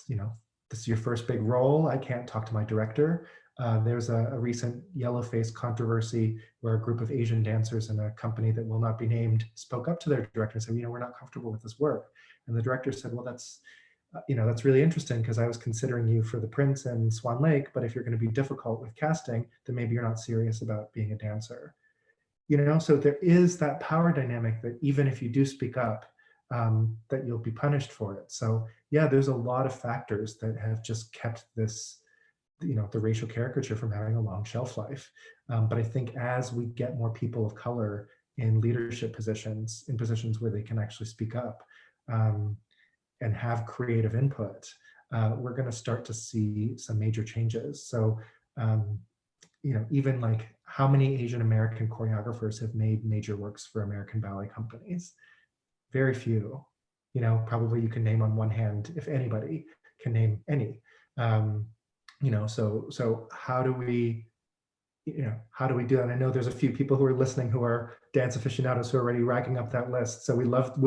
you know, this is your first big role, I can't talk to my director. There's a recent Yellowface controversy where a group of Asian dancers in a company that will not be named spoke up to their director and said, you know, we're not comfortable with this work. And the director said, well, that's, you know, that's really interesting, because I was considering you for The Prince and Swan Lake, but if you're going to be difficult with casting, then maybe you're not serious about being a dancer. You know, so there is that power dynamic that even if you do speak up, that you'll be punished for it. So yeah, there's a lot of factors that have just kept this, you know, the racial caricature from having a long shelf life. But I think as we get more people of color in leadership positions, in positions where they can actually speak up, and have creative input, we're going to start to see some major changes. So, you know, even like, how many Asian American choreographers have made major works for American ballet companies? Very few. you know, probably you can name on one hand, if anybody can name any. You know, so how do we, you know, how do we do that? I know there's a few people who are listening who are dance aficionados who are already racking up that list. So we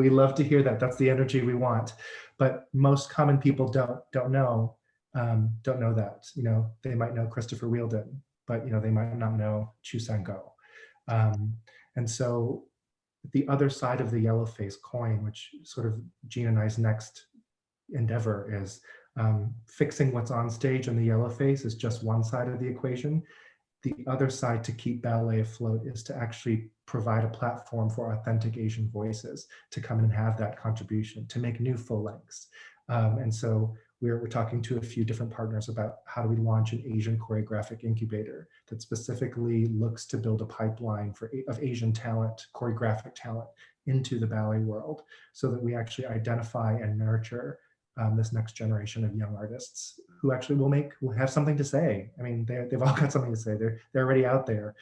love to hear that. That's the energy we want. But most common people don't know that. You know, they might know Christopher Wheeldon, but you know, they might not know Chu Sang-go. And so the other side of the Yellowface coin, which sort of Gene and I's next endeavor is, fixing what's on stage in the Yellowface is just one side of the equation. The other side to keep ballet afloat is to actually provide a platform for authentic Asian voices to come in and have that contribution, to make new full lengths. And so we're talking to a few different partners about how do we launch an Asian choreographic incubator that specifically looks to build a pipeline of Asian talent, choreographic talent into the ballet world, so that we actually identify and nurture this next generation of young artists who actually will have something to say. I mean, they've all got something to say. They're already out there.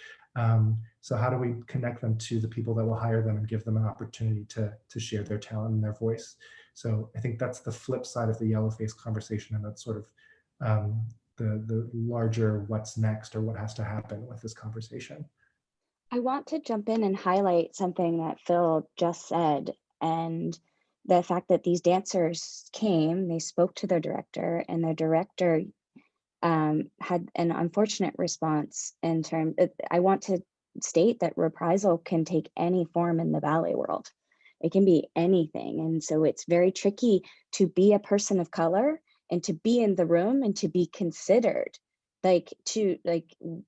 So how do we connect them to the people that will hire them and give them an opportunity to share their talent and their voice? So I think that's the flip side of the Yellowface conversation, and that's sort of the larger what's next or what has to happen with this conversation.
I want to jump in and highlight something that Phil just said, and the fact that these dancers came, they spoke to their director, and their director had an unfortunate response in terms. I want to state that reprisal can take any form in the ballet world. It can be anything, and so it's very tricky to be a person of color and to be in the room and to be considered, like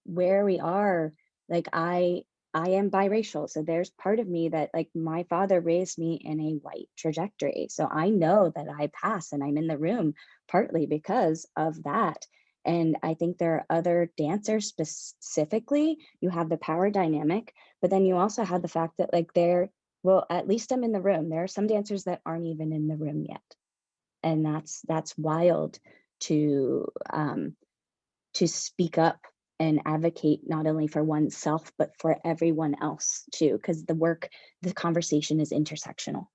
where we are. Like I am biracial, so there's part of me that, like, my father raised me in a white trajectory, so I know that I pass and I'm in the room partly because of that. And I think there are other dancers specifically, you have the power dynamic, but then you also have the fact that, like, well, at least I'm in the room. There are some dancers that aren't even in the room yet, and that's wild to speak up and advocate not only for oneself, but for everyone else too, because the conversation is intersectional.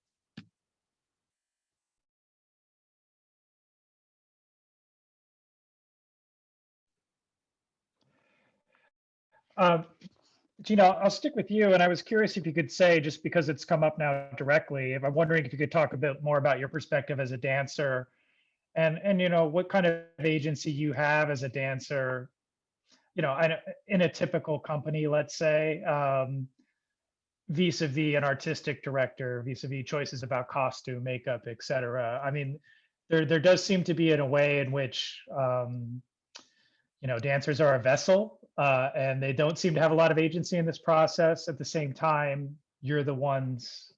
Gina, I'll stick with you. And I was curious if you could say, just because it's come up now directly, if I'm wondering if you could talk a bit more about your perspective as a dancer, and you know, what kind of agency you have as a dancer, you know, in a typical company, let's say, vis-a-vis an artistic director, vis-a-vis choices about costume, makeup, et cetera. I mean, there does seem to be in a way in which, you know, dancers are a vessel, and they don't seem to have a lot of agency in this process. At the same time, you're the ones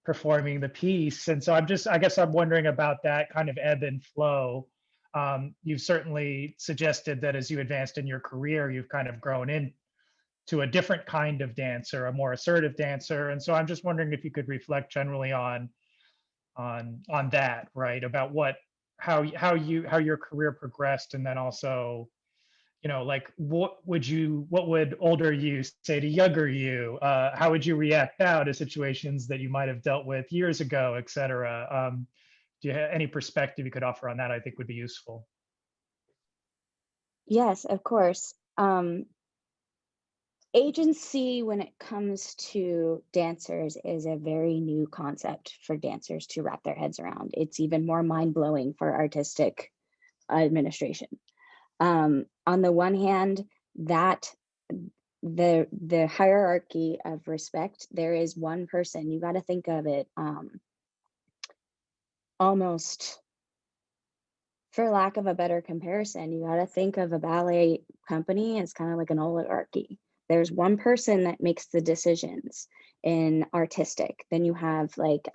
performing the piece. And so I guess I'm wondering about that kind of ebb and flow. You've certainly suggested that as you advanced in your career, you've kind of grown into a different kind of dancer, a more assertive dancer. And so I'm just wondering if you could reflect generally on that, right? About how your career progressed, and then also, you know, like what would older you say to younger you? How would you react now to situations that you might have dealt with years ago, et cetera? Do you have any perspective you could offer on that? I think would be useful.
Yes, of course. Agency when it comes to dancers is a very new concept for dancers to wrap their heads around. It's even more mind-blowing for artistic administration. On the one hand, that the hierarchy of respect, there is one person. You got to think of it almost, for lack of a better comparison, you got to think of a ballet company as kind of like an oligarchy. There's one person that makes the decisions in artistic. Then you have like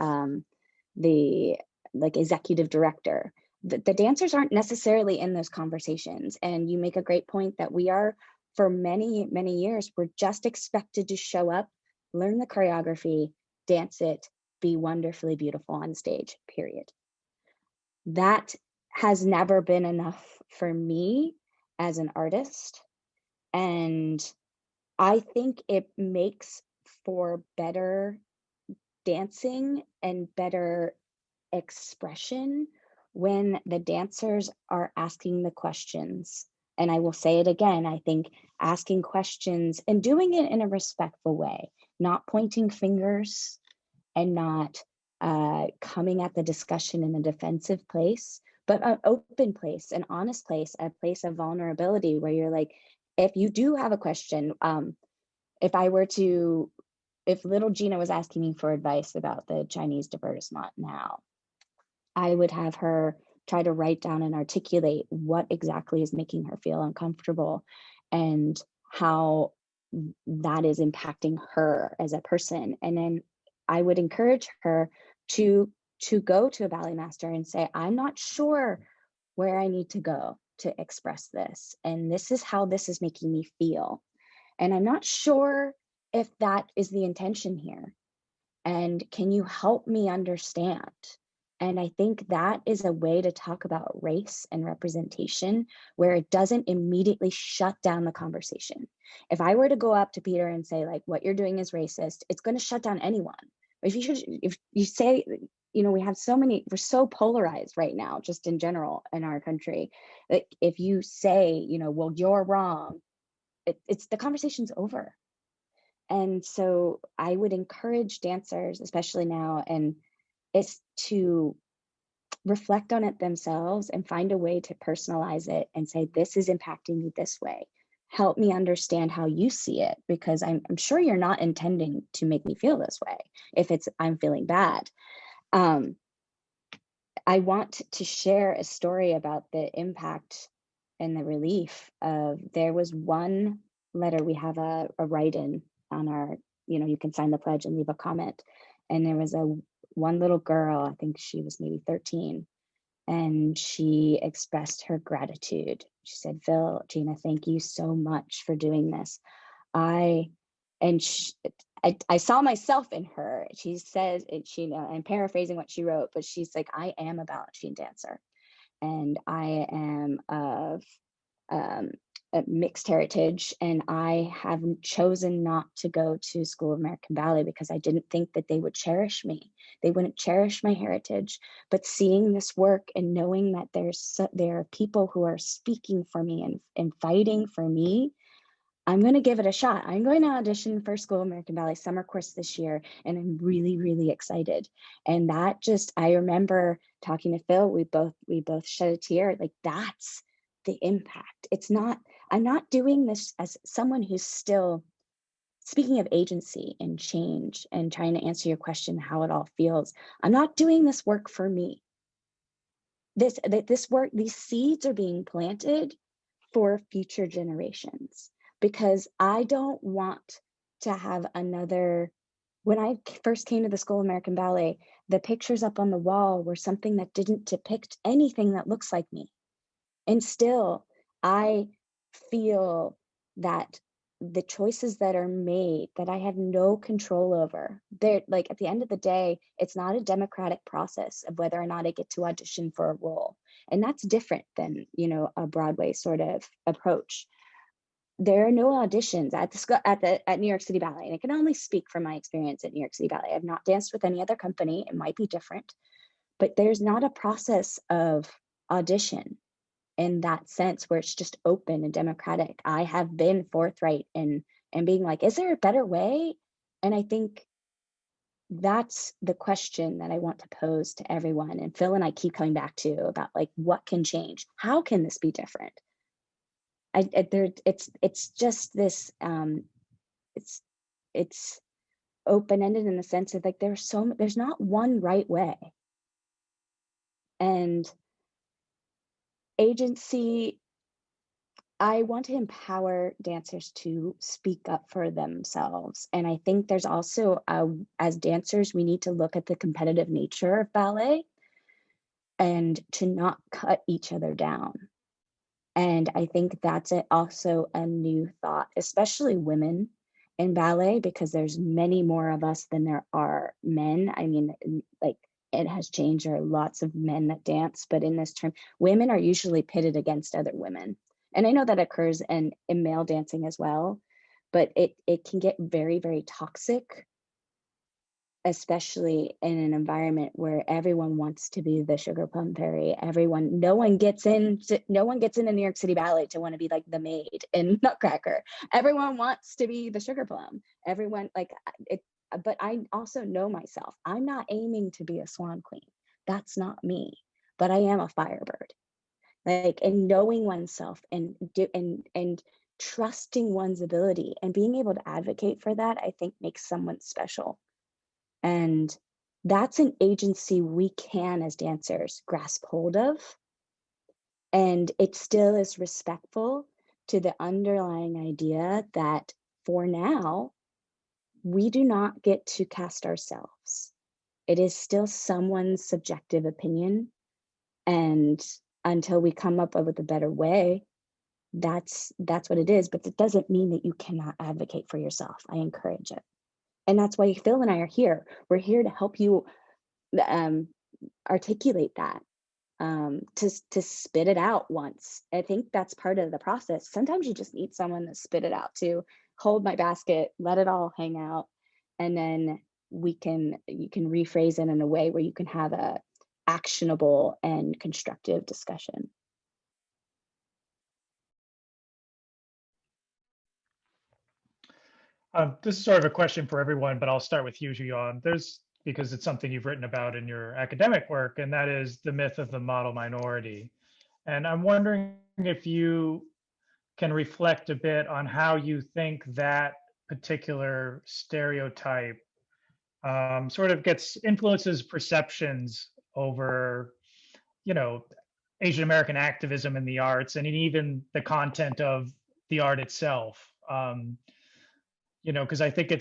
the executive director. The dancers aren't necessarily in those conversations. And you make a great point that we are, for many, many years, we're just expected to show up, learn the choreography, dance it, be wonderfully beautiful on stage, period. That has never been enough for me as an artist. And I think it makes for better dancing and better expression when the dancers are asking the questions. And I will say it again, I think asking questions and doing it in a respectful way, not pointing fingers and not coming at the discussion in a defensive place, but an open place, an honest place, a place of vulnerability where you're like, if you do have a question, if little Gina was asking me for advice about the Chinese divertissement now, I would have her try to write down and articulate what exactly is making her feel uncomfortable and how that is impacting her as a person. And then I would encourage her to go to a ballet master and say, I'm not sure where I need to go to express this. And this is how this is making me feel. And I'm not sure if that is the intention here. And can you help me understand? And I think that is a way to talk about race and representation where it doesn't immediately shut down the conversation. If I were to go up to Peter and say, like, what you're doing is racist, it's going to shut down anyone. If you say, we have we're so polarized right now, just in general in our country, that if you say, well, you're wrong, it's the conversation's over. And so I would encourage dancers, especially now, and it's to reflect on it themselves and find a way to personalize it and say, this is impacting me this way. Help me understand how you see it, because I'm sure you're not intending to make me feel this way if I'm feeling bad. I want to share a story about the impact and the relief of, there was one letter, we have a write-in on our, you can sign the pledge and leave a comment. And there was one little girl, I think she was maybe 13, and she expressed her gratitude. She said, Phil, Gina, thank you so much for doing this. I saw myself in her. She says, I'm paraphrasing what she wrote, but she's like, I am a ballet dancer, and I am of a mixed heritage, and I have chosen not to go to School of American Ballet because I didn't think that they would cherish me. They wouldn't cherish my heritage. But seeing this work and knowing that there are people who are speaking for me and fighting for me, I'm going to give it a shot. I'm going to audition for School of American Ballet summer course this year, and I'm really, really excited. And that I remember talking to Phil, we both shed a tear. Like, that's the impact. I'm not doing this as someone who's still, speaking of agency and change and trying to answer your question, how it all feels, I'm not doing this work for me. This work, these seeds are being planted for future generations, because I don't want to have another. When I first came to the School of American Ballet, the pictures up on the wall were something that didn't depict anything that looks like me. And still, I feel that the choices that are made that I have no control over, they're like, at the end of the day, it's not a democratic process of whether or not I get to audition for a role. And that's different than, a Broadway sort of approach. There are no auditions at New York City Ballet. And I can only speak from my experience at New York City Ballet. I've not danced with any other company. It might be different, but there's not a process of audition in that sense where it's just open and democratic. I have been forthright in being like, is there a better way? And I think that's the question that I want to pose to everyone. And Phil and I keep coming back to about, like, what can change? How can this be different? It's just this, it's open-ended in the sense of, like, there's not one right way. And agency, I want to empower dancers to speak up for themselves. And I think there's also, as dancers, we need to look at the competitive nature of ballet and to not cut each other down. And I think that's also a new thought, especially women in ballet, because there's many more of us than there are men. I mean, like, it has changed. There are lots of men that dance, but in this term, women are usually pitted against other women. And I know that occurs in male dancing as well, but it can get very, very toxic especially in an environment where everyone wants to be the sugar plum fairy. No one gets in New York City Ballet to want to be like the maid in Nutcracker. Everyone wants to be the sugar plum. Everyone like it, but I also know myself. I'm not aiming to be a swan queen. That's not me, but I am a firebird. Like, and knowing oneself and trusting one's ability and being able to advocate for that, I think makes someone special. And that's an agency we can, as dancers, grasp hold of. And it still is respectful to the underlying idea that for now, we do not get to cast ourselves. It is still someone's subjective opinion. And until we come up with a better way, that's what it is. But it doesn't mean that you cannot advocate for yourself. I encourage it. And that's why Phil and I are here. We're here to help you articulate that, to spit it out once. I think that's part of the process. Sometimes you just need someone to spit it out, to hold my basket, let it all hang out, and then you can rephrase it in a way where you can have a actionable and constructive discussion.
This is sort of a question for everyone, but I'll start with you, Jian. Because it's something you've written about in your academic work, and that is the myth of the model minority. And I'm wondering if you can reflect a bit on how you think that particular stereotype sort of influences perceptions over, Asian American activism in the arts, and even the content of the art itself. Because I think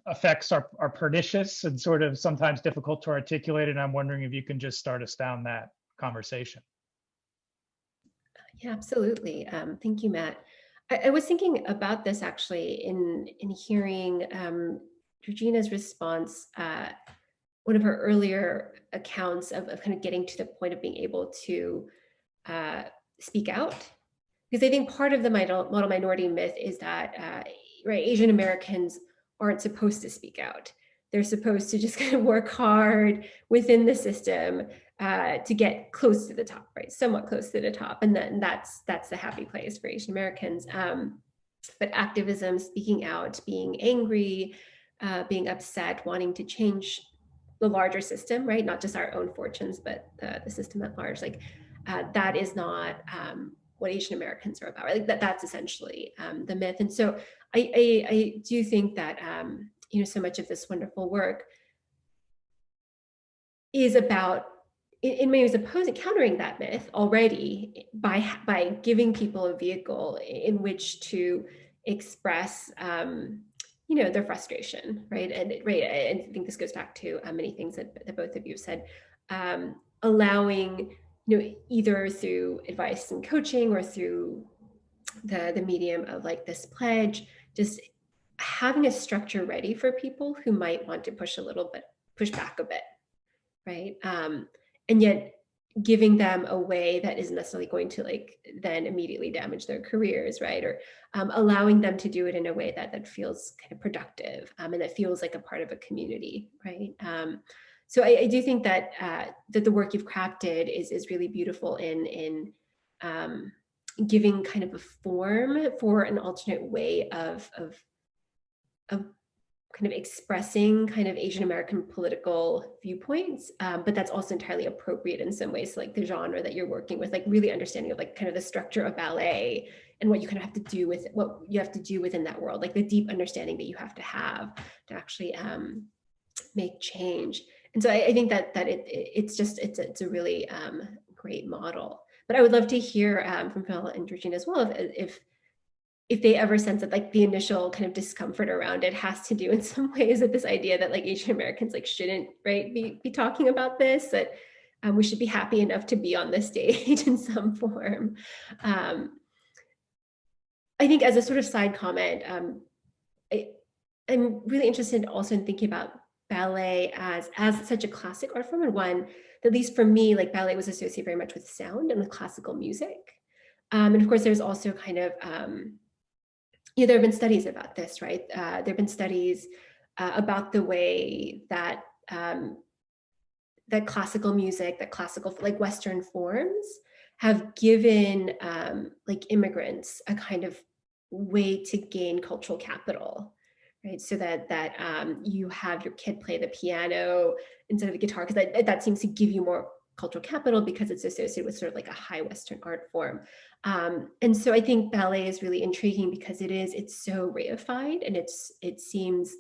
effects are pernicious and sort of sometimes difficult to articulate. And I'm wondering if you can just start us down that conversation.
Yeah, absolutely. Thank you, Matt. I was thinking about this actually in hearing Georgina's response. One of her earlier accounts of kind of getting to the point of being able to speak out. Because I think part of the model minority myth is that right, Asian Americans aren't supposed to speak out. They're supposed to just kind of work hard within the system to get close to the top, right? Somewhat close to the top, and then that's the happy place for Asian Americans. But activism, speaking out, being angry, being upset, wanting to change the larger system, right? Not just our own fortunes, but the system at large. Like that is not what Asian Americans are about, right? Like that's essentially the myth. And so I do think that so much of this wonderful work is about, in many ways, countering that myth already by giving people a vehicle in which to express their frustration, right? And I think this goes back to many things that both of you have said, allowing, either through advice and coaching or through the medium of like this pledge, just having a structure ready for people who might want to push back a bit, right? And yet giving them a way that isn't necessarily going to like then immediately damage their careers, right? Or allowing them to do it in a way that feels kind of productive and that feels like a part of a community, right? So I do think that that the work you've crafted is really beautiful in giving kind of a form for an alternate way of kind of expressing kind of Asian American political viewpoints, but that's also entirely appropriate in some ways, like the genre that you're working with, like really understanding of like kind of the structure of ballet and what you kind of have to do with what you have to do within that world, like the deep understanding that you have to actually make change. And so I think that it's a really great model. But I would love to hear from Phil and Georgina as well if they ever sense that like the initial kind of discomfort around it has to do in some ways with this idea that like Asian Americans like shouldn't, right, be talking about this, that we should be happy enough to be on this stage in some form. I think as a sort of side comment, I'm really interested also in thinking about ballet as such a classic art form, and one that, at least for me, like ballet was associated very much with sound and with classical music. And of course, there's also kind of, there have been studies about this, right? There have been studies about the way that that classical music, that classical like Western forms have given like immigrants a kind of way to gain cultural capital, right? So that you have your kid play the piano instead of the guitar, because that seems to give you more cultural capital because it's associated with sort of like a high Western art form. And so I think ballet is really intriguing because it's so reified, and it seems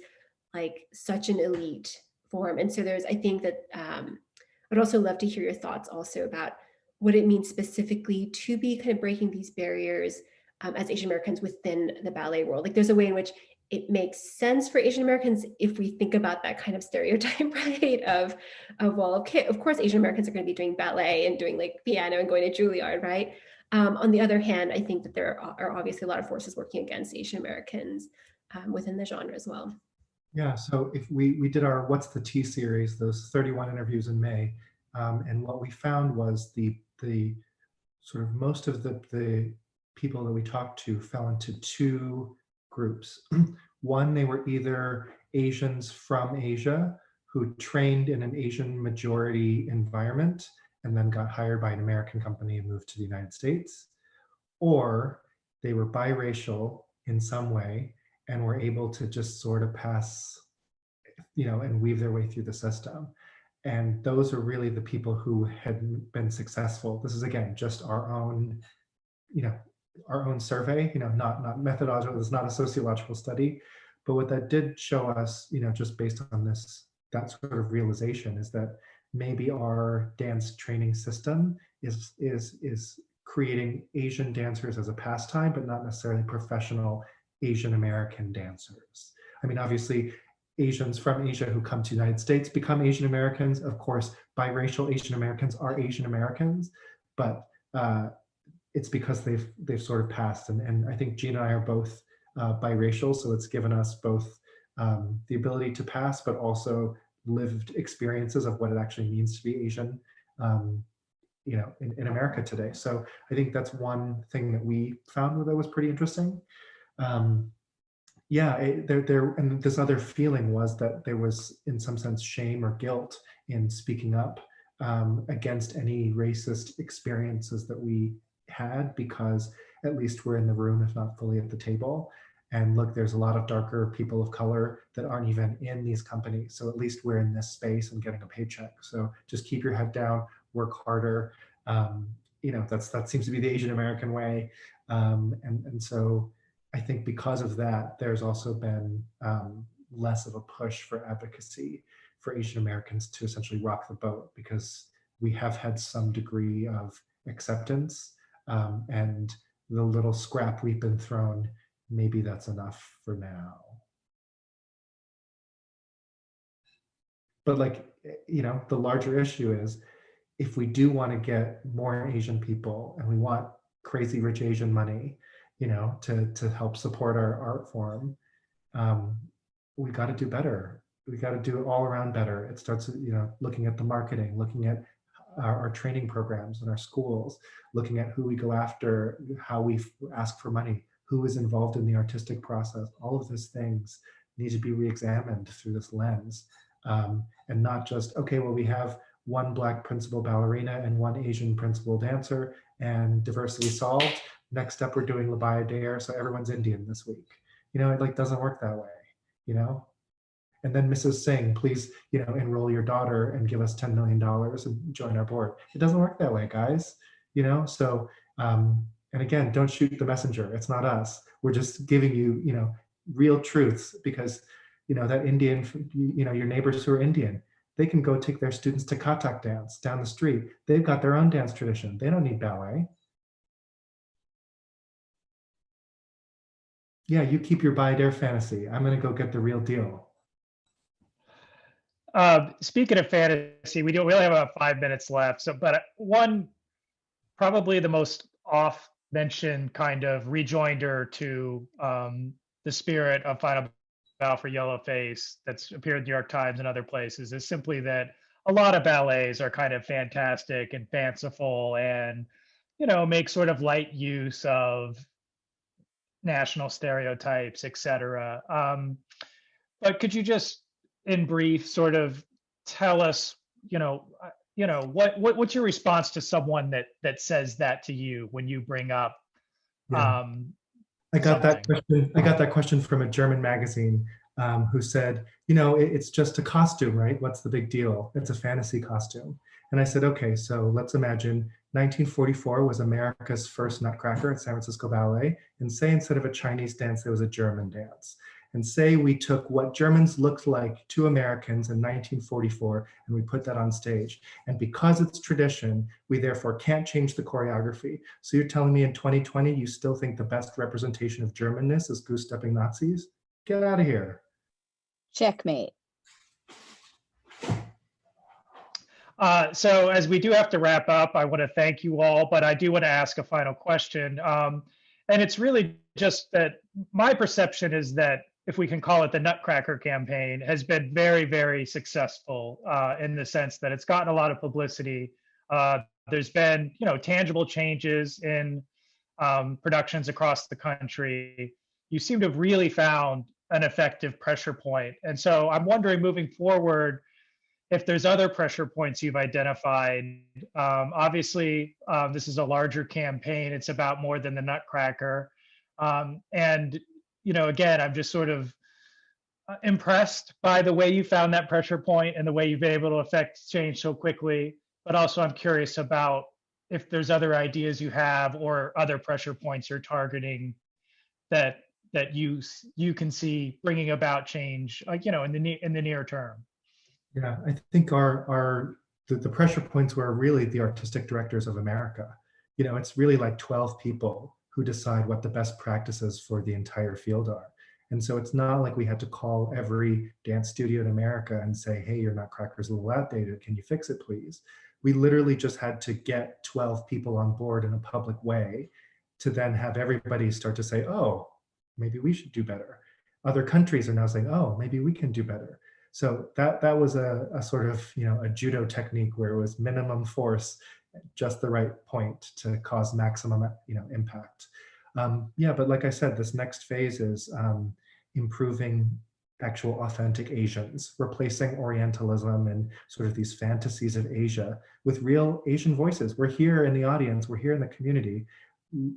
like such an elite form. And so I think that I'd also love to hear your thoughts also about what it means specifically to be kind of breaking these barriers as Asian Americans within the ballet world. Like there's a way in which it makes sense for Asian Americans if we think about that kind of stereotype, right? Well, okay, of course, Asian Americans are going to be doing ballet and doing like piano and going to Juilliard, right? On the other hand, I think that there are obviously a lot of forces working against Asian Americans within the genre as well.
Yeah, so if we did our What's the Tea series, those 31 interviews in May, and what we found was the sort of most of the people that we talked to fell into two groups. One, they were either Asians from Asia who trained in an Asian majority environment and then got hired by an American company and moved to the United States, or they were biracial in some way and were able to just sort of pass, and weave their way through the system. And those are really the people who had been successful. This is, again, just our own survey, not methodological. It's not a sociological study. But what that did show us, just based on that sort of realization, is that maybe our dance training system is creating Asian dancers as a pastime, but not necessarily professional Asian American dancers. I mean, obviously, Asians from Asia who come to the United States become Asian Americans. Of course, biracial Asian Americans are Asian Americans, but it's because they've sort of passed. And I think Gina and I are both biracial, so it's given us both the ability to pass, but also lived experiences of what it actually means to be Asian, in America today. So I think that's one thing that we found that was pretty interesting. And this other feeling was that there was, in some sense, shame or guilt in speaking up against any racist experiences that we had, because at least we're in the room, if not fully at the table. And look, there's a lot of darker people of color that aren't even in these companies. So at least we're in this space and getting a paycheck. So just keep your head down, work harder. That seems to be the Asian American way. And so I think because of that, there's also been less of a push for advocacy for Asian Americans to essentially rock the boat, because we have had some degree of acceptance, and the little scrap we've been thrown, maybe that's enough for now. But the larger issue is, if we do want to get more Asian people and we want crazy rich Asian money, to help support our art form, we got to do better. We got to do it all around better. It starts, looking at the marketing, looking at our training programs in our schools, looking at who we go after, how we ask for money, who is involved in the artistic process. All of those things need to be re-examined through this lens, and not just, okay, well, we have one Black principal ballerina and one Asian principal dancer, and diversity solved. Next up, we're doing Labaya Dare, so everyone's Indian this week. It doesn't work that way, And then Mrs. Singh, please, enroll your daughter and give us $10 million and join our board. It doesn't work that way, guys. So, and again, don't shoot the messenger. It's not us. We're just giving you, real truths, because, that Indian, your neighbors who are Indian, they can go take their students to Kathak dance down the street. They've got their own dance tradition. They don't need ballet. Yeah, you keep your buy dare fantasy. I'm going to go get the real deal.
Speaking of fantasy, we only have about 5 minutes left. But one, probably the most off-mentioned kind of rejoinder to the spirit of Final Bow for Yellowface that's appeared in the New York Times and other places is simply that a lot of ballets are kind of fantastic and fanciful and, make sort of light use of national stereotypes, etc. But could you just, in brief, sort of tell us, what's your response to someone that says that to you when you bring up
Yeah. I got that
something?
question. I got that question from a German magazine who said, it's just a costume, right? What's the big deal? It's a fantasy costume. And I said, okay, so let's imagine 1944 was America's first Nutcracker at San Francisco Ballet. And say instead of a Chinese dance, there was a German dance. And say we took what Germans looked like to Americans in 1944 and we put that on stage. And because it's tradition, we therefore can't change the choreography. So you're telling me in 2020, you still think the best representation of Germanness is goose-stepping Nazis? Get out of here.
Checkmate.
So as we do have to wrap up, I want to thank you all, but I do want to ask a final question. And it's really just that my perception is that, if we can call it the Nutcracker campaign, has been very, very successful in the sense that it's gotten a lot of publicity. There's been, tangible changes in productions across the country. You seem to have really found an effective pressure point. And so I'm wondering, moving forward, if there's other pressure points you've identified. Obviously, this is a larger campaign. It's about more than the Nutcracker. And again, I'm just sort of impressed by the way you found that pressure point and the way you've been able to affect change so quickly. But also, I'm curious about if there's other ideas you have or other pressure points you're targeting that you can see bringing about change, in the near term.
Yeah, I think the pressure points were really the artistic directors of America. It's really like 12 people who decide what the best practices for the entire field are. And so it's not like we had to call every dance studio in America and say, hey, your Nutcracker's a little outdated. Can you fix it, please? We literally just had to get 12 people on board in a public way to then have everybody start to say, oh, maybe we should do better. Other countries are now saying, oh, maybe we can do better. So that was a sort of, a judo technique where it was minimum force, just the right point to cause maximum, impact. But like I said, this next phase is improving actual authentic Asians, replacing Orientalism and sort of these fantasies of Asia with real Asian voices. We're here in the audience, we're here in the community.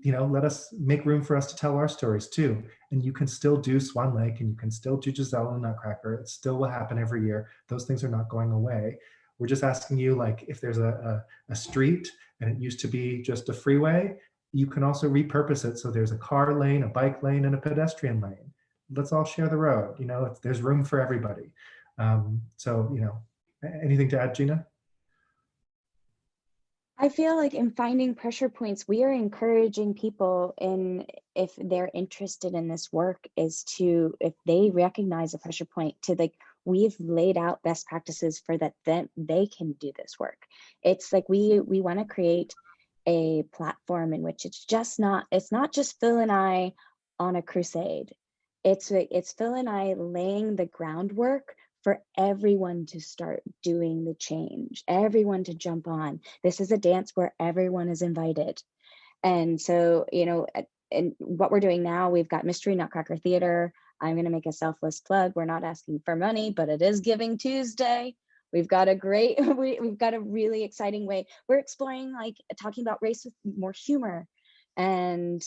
Let us make room for us to tell our stories too. And you can still do Swan Lake and you can still do Giselle and Nutcracker. It still will happen every year. Those things are not going away. We're just asking you, like, if there's a street and it used to be just a freeway, you can also repurpose it so there's a car lane, a bike lane, and a pedestrian lane. Let's all share the road. There's room for everybody. Anything to add, Gina?
I feel like in finding pressure points, we are encouraging people, if they're interested in this work, if they recognize a pressure point, to we've laid out best practices for that, then they can do this work. It's like we want to create a platform in which it's not just Phil and I on a crusade. It's Phil and I laying the groundwork for everyone to start doing the change, everyone to jump on. This is a dance where everyone is invited. And so, and what we're doing now, we've got Mystery Nutcracker Theater. I'm going to make a selfless plug. We're not asking for money, but it is Giving Tuesday. We've got a really exciting way. We're exploring, talking about race with more humor, and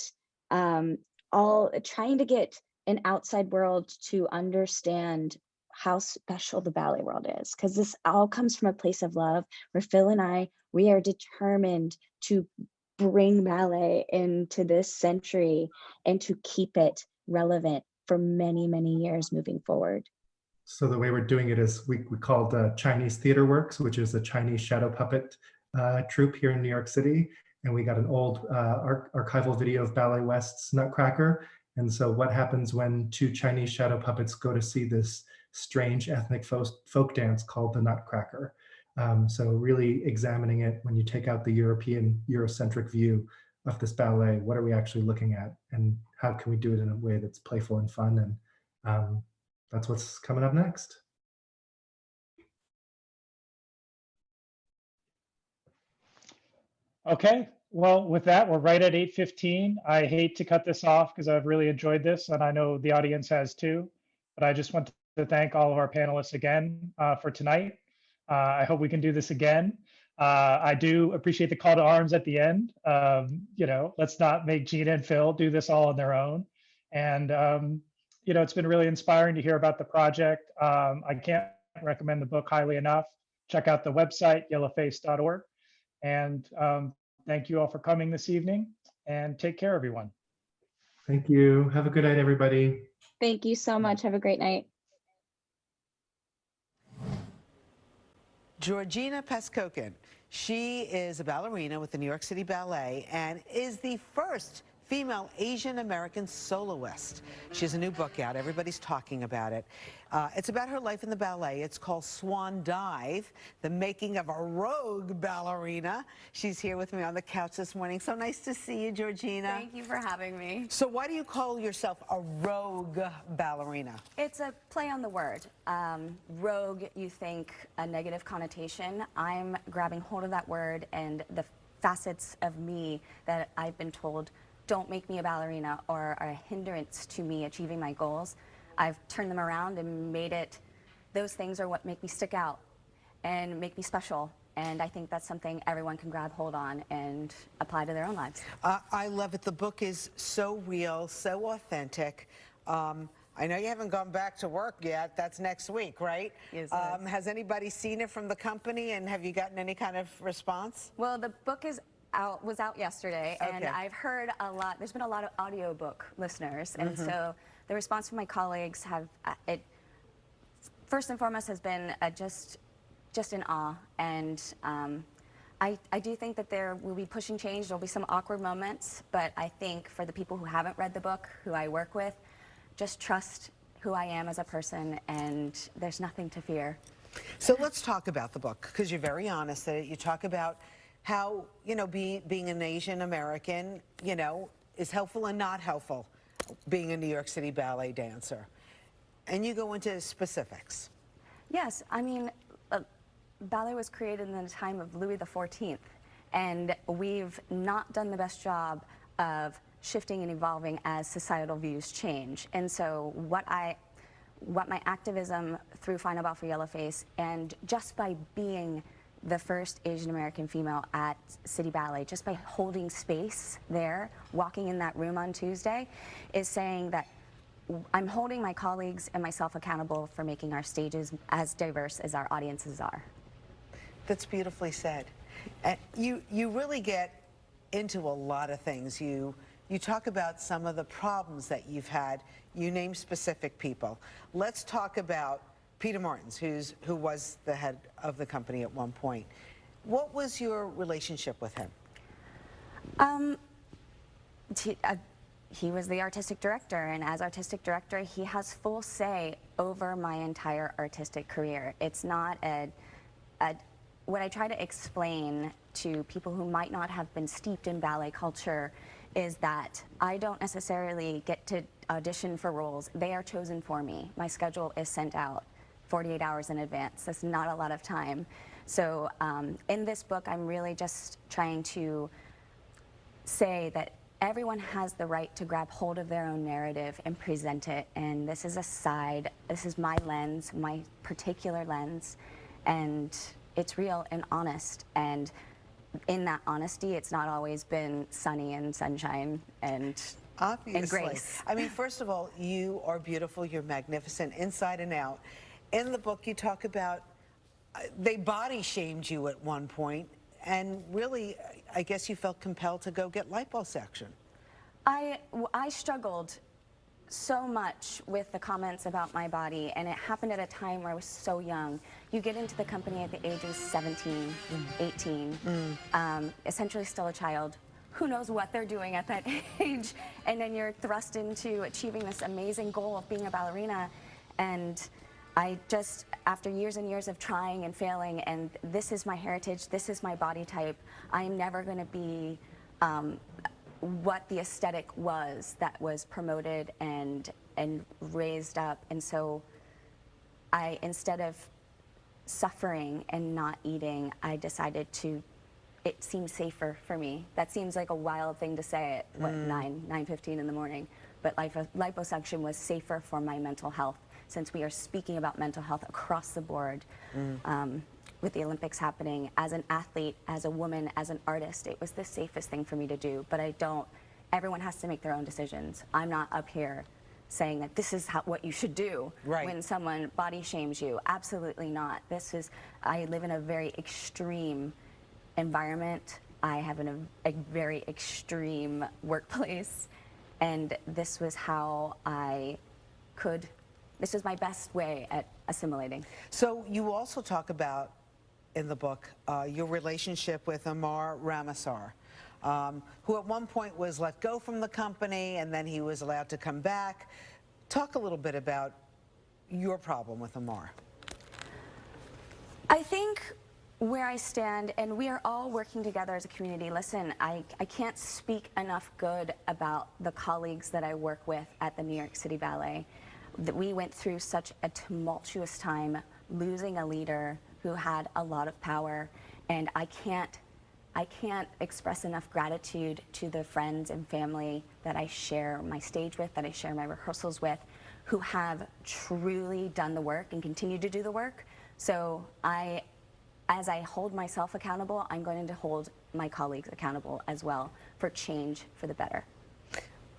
all trying to get an outside world to understand how special the ballet world is, because this all comes from a place of love, where Phil and I, we are determined to bring ballet into this century and to keep it relevant for many, many years moving forward.
So the way we're doing it is we called Chinese Theater Works, which is a Chinese shadow puppet troupe here in New York City. And we got an old archival video of Ballet West's Nutcracker. And so what happens when two Chinese shadow puppets go to see this strange ethnic folk dance called the Nutcracker? So really examining it, when you take out the European Eurocentric view of this ballet, what are we actually looking at, and how can we do it in a way that's playful and fun? And that's what's coming up next.
Okay, well, with that, we're right at 8:15. I hate to cut this off because I've really enjoyed this, and I know the audience has too. But I just want to thank all of our panelists again for tonight. I hope we can do this again. I do appreciate the call to arms at the end. Let's not make Gina and Phil do this all on their own. And, it's been really inspiring to hear about the project. I can't recommend the book highly enough. Check out the website, yellowface.org. And thank you all for coming this evening, and take care, everyone.
Thank you. Have a good night, everybody.
Thank you so much. Have a great night.
Georgina Peskokin. She is a ballerina with the New York City Ballet and is the first female Asian American soloist. She has a new book out. Everybody's talking about it. It's about her life in the ballet. It's called Swan Dive, the making of a rogue ballerina. She's here with me on the couch this morning. So nice to see you, Georgina.
Thank you for having me.
So why do you call yourself a rogue ballerina?
It's a play on the word. Rogue, you think a negative connotation. I'm grabbing hold of that word and the facets of me that I've been told don't make me a ballerina or are a hindrance to me achieving my goals. I've turned them around and made it, those things are what make me stick out and make me special. And I think that's something everyone can grab hold on and apply to their own lives.
I love it. The book is so real, so authentic. I know you haven't gone back to work yet. That's next week, right?
Yes,
has anybody seen it from the company, and have you gotten any kind of response?
Well, the book was out yesterday, and I've heard a lot. There's been a lot of audiobook listeners, and so the response from my colleagues first and foremost has been just in awe. And I do think that there will be pushing change. There'll be some awkward moments, but I think for the people who haven't read the book, who I work with, just trust who I am as a person, and there's nothing to fear.
So let's talk about the book, because you're very honest in it. You talk about how, being an Asian American, is helpful and not helpful, being a New York City ballet dancer. And you go into specifics.
Yes, I mean, ballet was created in the time of Louis XIV, and we've not done the best job of shifting and evolving as societal views change. And so what my activism through Final Bow for Yellowface, and just by being the first Asian American female at City Ballet, just by holding space there, walking in that room on Tuesday, is saying that I'm holding my colleagues and myself accountable for making our stages as diverse as our audiences are.
That's beautifully said. You really get into a lot of things. You talk about some of the problems that you've had. You name specific people. Let's talk about Peter Martins, who was the head of the company at one point. What was your relationship with him?
He was the artistic director, and as artistic director, he has full say over my entire artistic career. It's not what I try to explain to people who might not have been steeped in ballet culture is that I don't necessarily get to audition for roles. They are chosen for me. My schedule is sent out 48 hours in advance. That's not a lot of time. So in this book, I'm really just trying to say that everyone has the right to grab hold of their own narrative and present it. And this is this is my lens, my particular lens, and it's real and honest. And in that honesty, it's not always been sunny and sunshine and grace.
I mean, first of all, you are beautiful. You're magnificent inside and out. In the book, you talk about they body shamed you at one point, and really, I guess you felt compelled to go get liposuction.
I struggled so much with the comments about my body, and it happened at a time where I was so young. You get into the company at the age of 17, 18, essentially still a child. Who knows what they're doing at that age? And then you're thrust into achieving this amazing goal of being a ballerina. And I just, after years and years of trying and failing, and this is my heritage, this is my body type, I'm never going to be what the aesthetic was that was promoted and raised up. And so instead of suffering and not eating, I decided it seemed safer for me. That seems like a wild thing to say at 9:15 in the morning, but liposuction was safer for my mental health since we are speaking about mental health across the board. With the Olympics happening, as an athlete, as a woman, as an artist, it was the safest thing for me to do. But everyone has to make their own decisions. I'm not up here saying that this is what you should do when someone body shames you. Absolutely not. I live in a very extreme environment. I have a very extreme workplace, and this was how this was my best way at assimilating.
So you also talk about, in the book, your relationship with Amar Ramasar, who at one point was let go from the company and then he was allowed to come back. Talk a little bit about your problem with Amar.
I think where I stand, and we are all working together as a community. Listen, I can't speak enough good about the colleagues that I work with at the New York City Ballet. That we went through such a tumultuous time, losing a leader who had a lot of power, and I can't express enough gratitude to the friends and family that I share my stage with, that I share my rehearsals with, who have truly done the work and continue to do the work. So as I hold myself accountable, I'm going to hold my colleagues accountable as well for change for the better.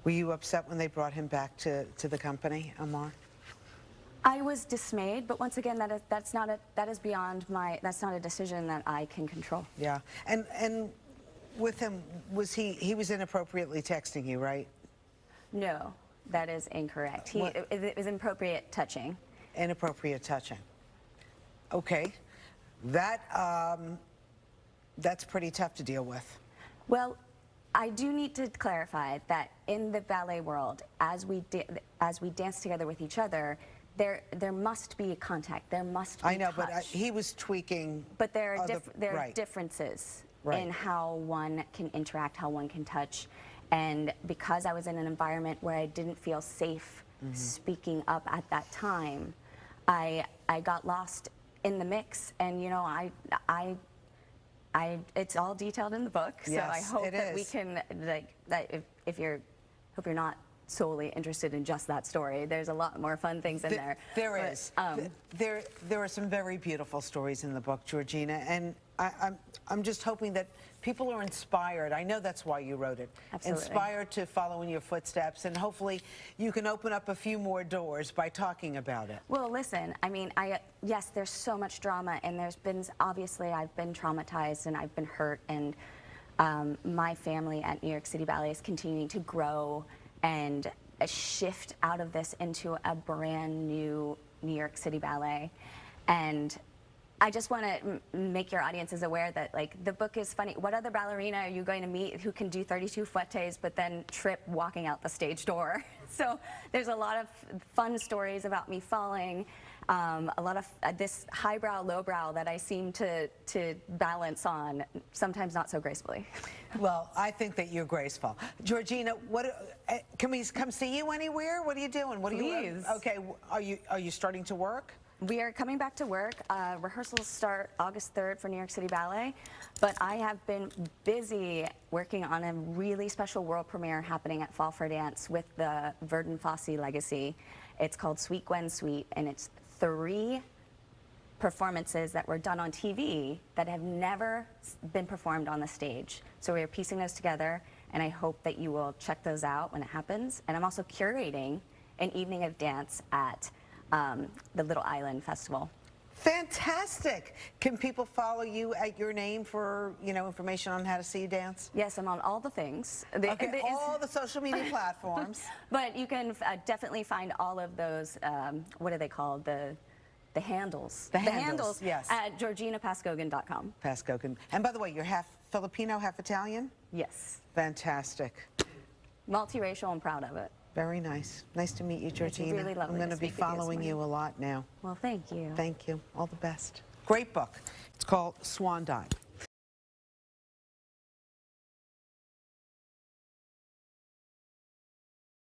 Were you upset when they brought him back to the company, Amar?
I was dismayed, but once again, that's not a decision that I can control.
Yeah, and with him, he was inappropriately texting you, right?
No, that is incorrect. It was inappropriate touching.
Inappropriate touching. Okay, that's pretty tough to deal with.
Well, I do need to clarify that in the ballet world, as we dance together with each other, there must be contact. There must be
I know,
touch.
but he was tweaking.
But there are differences in how one can interact, how one can touch, and because I was in an environment where I didn't feel safe speaking up at that time, I got lost in the mix, and you know, it's all detailed in the book. So
yes,
I hope that we can, hope you're not solely interested in just that story. There's a lot more fun things in there.
There is. There are some very beautiful stories in the book, Georgina, and I'm just hoping that people are inspired. I know that's why you wrote it.
Absolutely.
Inspired to follow in your footsteps, and hopefully you can open up a few more doors by talking about it.
Well, listen, I mean, yes, there's so much drama, and obviously I've been traumatized and I've been hurt, and my family at New York City Ballet is continuing to grow and shift out of this into a brand new New York City Ballet. And I just want to make your audiences aware that, like, the book is funny. What other ballerina are you going to meet who can do 32 fouettes but then trip walking out the stage door? So there's a lot of fun stories about me falling, a lot of this highbrow, lowbrow that I seem to balance on, sometimes not so gracefully.
Well, I think that you're graceful. Georgina, can we come see you anywhere? What are you doing? What are
Please.
Okay, are you starting to work?
We are coming back to work. Rehearsals start August 3rd for New York City Ballet, but I have been busy working on a really special world premiere happening at Fall for Dance with the Verdun Fosse legacy. It's called Sweet Gwen Sweet, and it's 3 performances that were done on TV that have never been performed on the stage. So we are piecing those together, and I hope that you will check those out when it happens. And I'm also curating an evening of dance at the Little Island Festival.
Fantastic. Can people follow you at your name for, information on how to see you dance?
Yes, I'm on all the things.
Okay, all the social media platforms.
But you can definitely find all of those, what are they called? The handles.
The handles, yes.
At georginapascogan.com.
Pascogan. And by the way, you're half Filipino, half Italian?
Yes.
Fantastic.
Multiracial and proud of it.
Very nice. Nice to meet you, Georgina.
It's really lovely.
I'm going to be following you a lot now.
Well, thank you.
Thank you. All the best. Great book. It's called Swan Dive.